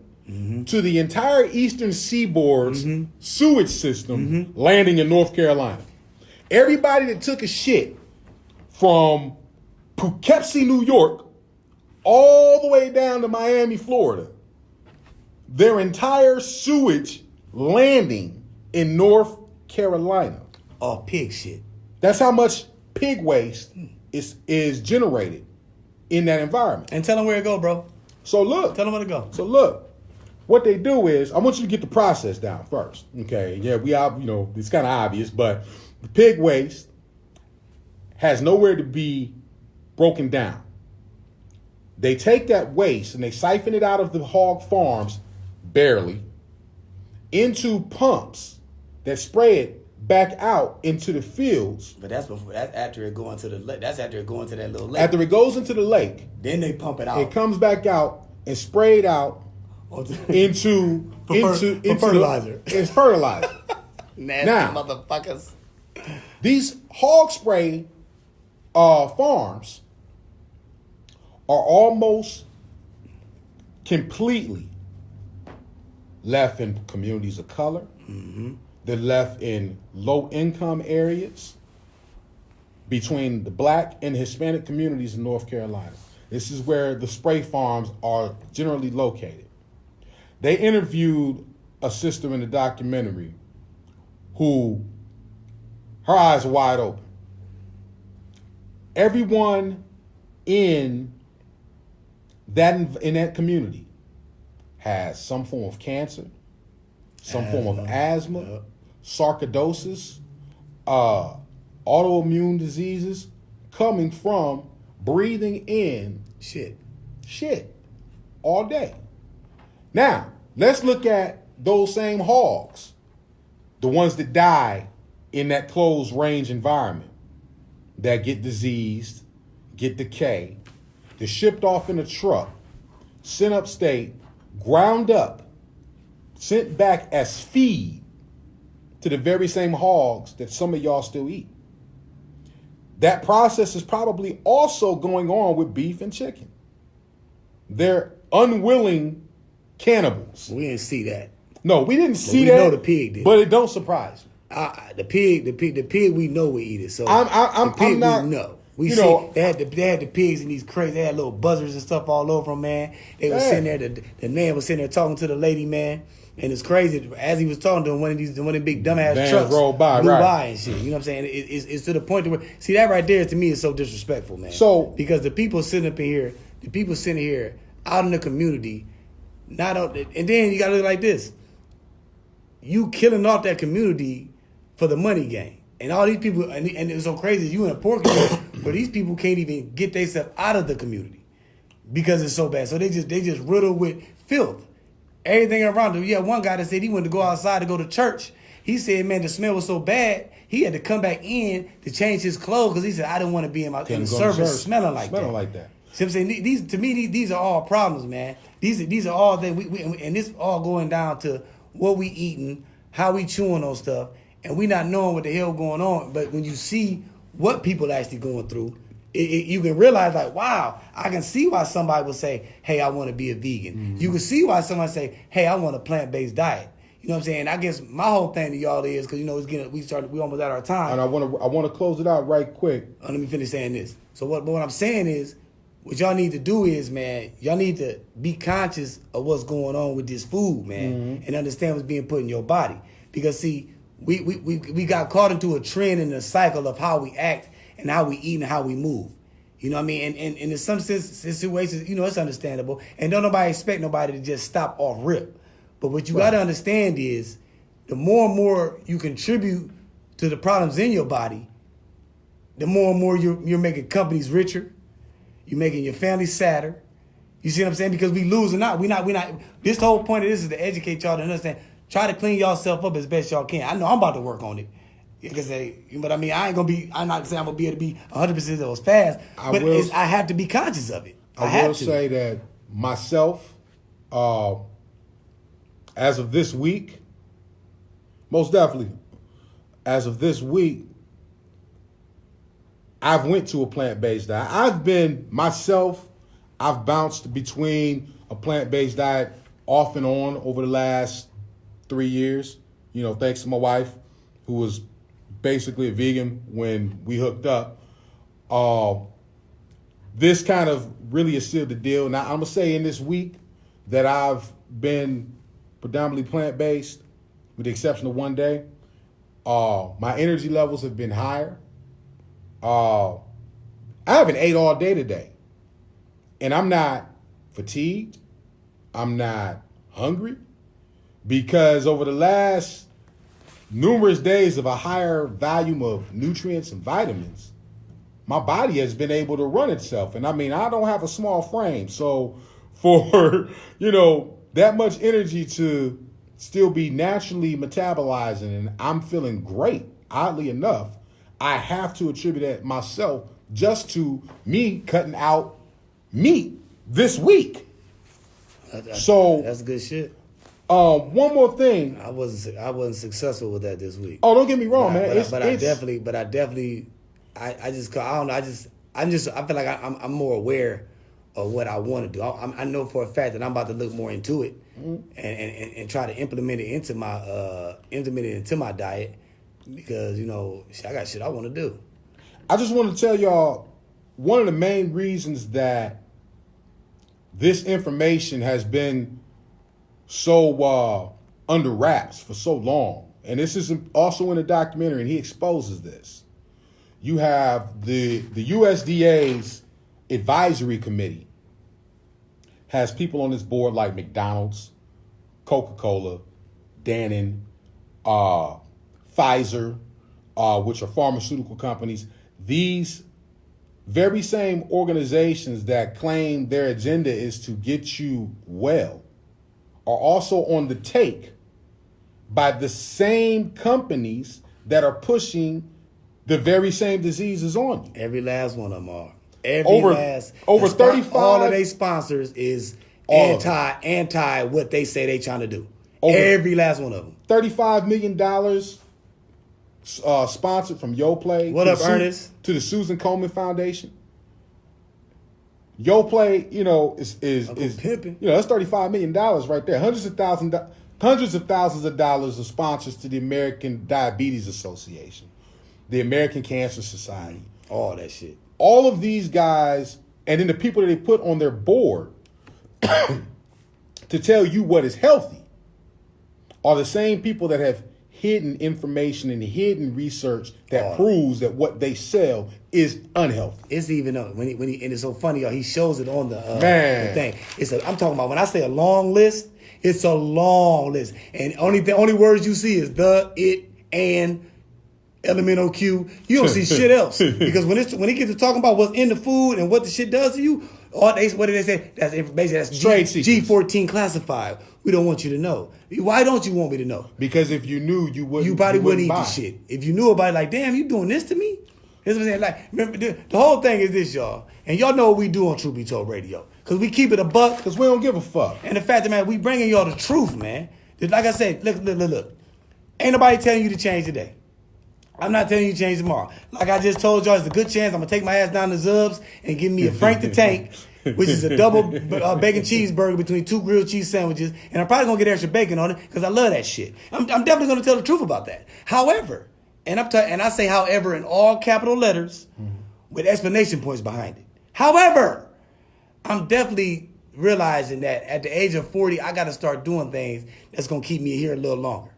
to the entire eastern seaboard's sewage system landing in North Carolina. Everybody that took a shit from Poughkeepsie, New York, all the way down to Miami, Florida, their entire sewage landing in North Carolina. Oh, pig shit. That's how much pig waste is generated in that environment. And tell them where it go, bro. So look. Tell them where to go. So look. What they do is, I want you to get the process down first. Okay, yeah, it's kind of obvious, but the pig waste has nowhere to be broken down. They take that waste and they siphon it out of the hog farms, barely, into pumps that spray it back out into the fields. But that's after it going to the lake. That's after it going to that little lake. After it goes into the lake, then they pump it out. It comes back out and sprayed out into fertilizer. It's fertilizer. Nasty now, motherfuckers. These hog spray farms are almost completely left in communities of color. They're left in low-income areas between the Black and Hispanic communities in North Carolina. This is where the spray farms are generally located. They interviewed a sister in the documentary who, her eyes are wide open. Everyone in that community has some form of cancer, some form of asthma, sarcoidosis, autoimmune diseases coming from breathing in shit all day. Now, let's look at those same hogs, the ones that die in that closed range environment, that get diseased, get decay. They're shipped off in a truck, sent upstate, ground up, sent back as feed to the very same hogs that some of y'all still eat. That process is probably also going on with beef and chicken. They're unwilling cannibals. We didn't see that. No, we didn't see we that. Know the pig did. But it don't surprise me. The pig. We know we eat it. So I'm not. We know. We see they had the pigs in these crazy. They had little buzzers and stuff all over them, man. They was sitting there. The man was sitting there talking to the lady, man. And it's crazy. As he was talking to him, one of the big dumbass trucks rolled by, blew by and shit. You know what I'm saying? It's to the point where, see, that right there to me is so disrespectful, man. So because the people sitting up in here, out in the community, and then you gotta look like this. You killing off that community for the money game. And all these people, and it's so crazy, you in a poor community where these people can't even get themselves out of the community because it's so bad. So they just riddled with filth. Everything around them. Yeah, one guy that said he wanted to go outside to go to church. He said, man, the smell was so bad, he had to come back in to change his clothes because he said, I didn't want to be in the service smelling like that. See what I'm saying? These are all problems, man. These are all things, and this all going down to what we eating, how we chewing on stuff, and we not knowing what the hell going on. But when you see what people actually going through, you can realize like, wow, I can see why somebody would say, hey, I want to be a vegan. Mm-hmm. You can see why somebody say, hey, I want a plant-based diet. You know what I'm saying? I guess my whole thing to y'all is, because, you know, we almost out of our time. And I want to close it out right quick. Let me finish saying this. So what I'm saying is, what y'all need to do is, man, y'all need to be conscious of what's going on with this food, man, mm-hmm. and understand what's being put in your body. Because, see, we got caught into a trend and a cycle of how we act and how we eat and how we move. You know what I mean? And in some situations, you know, it's understandable. And don't nobody expect nobody to just stop off rip. But what you got to understand is, the more and more you contribute to the problems in your body, the more and more you're making companies richer. You're making your family sadder. You see what I'm saying? Because we losing out. We not. This whole point of this is to educate y'all to understand. Try to clean yourself up as best y'all can. I know I'm about to work on it. But I mean, I'm not saying I'm gonna be able to be 100% as fast. I have to be conscious of it. I will say that myself, as of this week, most definitely, as of this week, I've went to a plant-based diet. I've bounced between a plant-based diet off and on over the last 3 years, you know, thanks to my wife, who was basically a vegan when we hooked up. This kind of really has sealed the deal. Now, I'm going to say in this week that I've been predominantly plant-based, with the exception of one day. My energy levels have been higher. I haven't ate all day today, and I'm not fatigued. I'm not hungry, because over the last numerous days of a higher volume of nutrients and vitamins, my body has been able to run itself. And I mean, I don't have a small frame. So for, you know, that much energy to still be naturally metabolizing, and I'm feeling great, oddly enough, I have to attribute that myself just to me cutting out meat this week. So that's good shit. One more thing. I wasn't successful with that this week. Oh, don't get me wrong, man. I feel like I'm more aware of what I want to do. I know for a fact that I'm about to look more into it, mm-hmm. and try to implement it into my diet, because, you know, I got shit I want to do. I just want to tell y'all, one of the main reasons that this information has been so under wraps for so long, and this is also in the documentary, and he exposes this. You have the USDA's advisory committee has people on this board like McDonald's, Coca-Cola, Dannon, Pfizer, which are pharmaceutical companies. These very same organizations that claim their agenda is to get you well are also on the take by the same companies that are pushing the very same diseases on you. Every last one of them are. Over 35. All of their sponsors is anti what they say they trying to do. Every last one of them. $35 million sponsored from Yoplait. What up, Ernest? To the Susan Komen Foundation. Yoplait, you know, is pimping. You know, that's $35 million right there. Hundreds of thousands of dollars of sponsors to the American Diabetes Association, the American Cancer Society, all that shit. All of these guys, and then the people that they put on their board to tell you what is healthy, are the same people that have hidden information and hidden research that proves that what they sell is unhealthy. It's even when he and it's so funny, y'all. He shows it on the thing. I'm talking about when I say a long list. It's a long list, and only words you see is the, it, and LMNOQ. You don't see shit else, because when he gets to talking about what's in the food and what the shit does to you, what did they say? That's information. That's G14 classified. We don't want you to know. Why don't you want me to know? Because if you knew, you wouldn't. You probably wouldn't eat the shit. If you knew about it, like, damn, you doing this to me? Here's what I'm saying. Like, remember, the whole thing is this, y'all. And y'all know what we do on Truth Be Told Radio. Because we keep it a buck. Because we don't give a fuck. And the fact that, man, we bringing y'all the truth, man. Like I said, look. Ain't nobody telling you to change today. I'm not telling you to change tomorrow. Like I just told y'all, it's a good chance I'm going to take my ass down to Zub's and give me a Frank the Tank, which is a double bacon cheeseburger between 2 grilled cheese sandwiches. And I'm probably going to get extra bacon on it because I love that shit. I'm definitely going to tell the truth about that. However, and I say however in all capital letters with explanation points behind it. However, I'm definitely realizing that at the age of 40, I got to start doing things that's going to keep me here a little longer.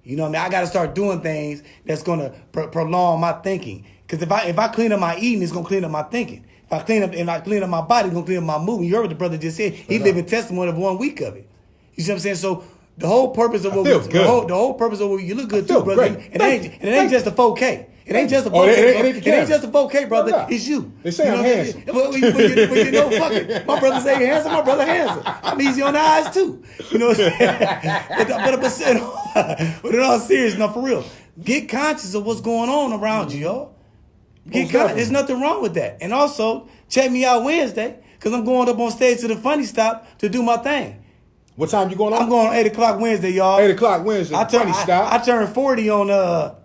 You know what I mean? I got to start doing things that's going to prolong my thinking. Because if I clean up my eating, it's going to clean up my thinking. If I clean up my body, it's going to clean up my movement. You heard what the brother just said. He lived in testimony of 1 week of it. You see what I'm saying? So the whole purpose of what you look good too, brother. And it ain't just a 4K. It ain't just a 4K. It ain't just a 4K, brother. It's you. They say I'm handsome. Well, you know, fuck it. My brother say handsome. My brother handsome. I'm easy on the eyes too. You know what I'm saying? But in all seriousness, no, for real, get conscious of what's going on around you, y'all. Get conscious. There's nothing wrong with that. And also, check me out Wednesday because I'm going up on stage to the Funny Stop to do my thing. What time you going on? I'm going on 8 o'clock Wednesday, y'all. 8 o'clock Wednesday. Funny Stop. I turned 40 on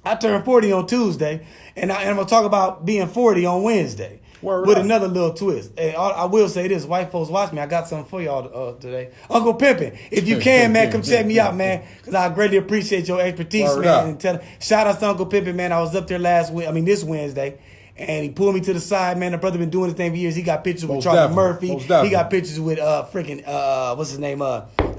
I turned 40 on Tuesday, and I'm going to talk about being 40 on Wednesday with another little twist. Hey, I will say this. White folks, watch me. I got something for y'all today. Uncle Pimpin', if you can, man, come check me out, man, because I greatly appreciate your expertise, man. And shout out to Uncle Pimpin', man. I was up there this Wednesday, and he pulled me to the side, man. The brother been doing this thing for years. He got pictures with Charlie Murphy. He got pictures with what's his name?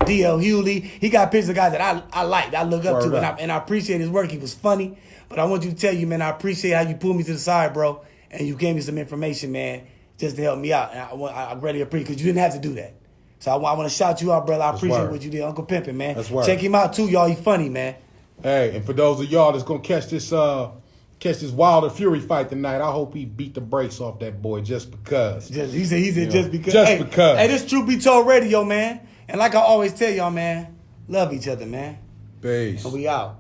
D.L. Hewley. He got pictures of guys that I like, I look up to, and I appreciate his work. He was funny. But I want you to tell you, man, I appreciate how you pulled me to the side, bro, and you gave me some information, man, just to help me out. And I greatly appreciate because you didn't have to do that. So I want to shout you out, brother. I appreciate what you did, Uncle Pimpin', man. That's word. Check him out too, y'all. He funny, man. Hey, and for those of y'all that's gonna catch this Wilder Fury fight tonight, I hope he beat the brakes off that boy just because. He said just because. Just because. Hey, this Truth Be Told Radio, man. And like I always tell y'all, man, love each other, man. Peace. And we out.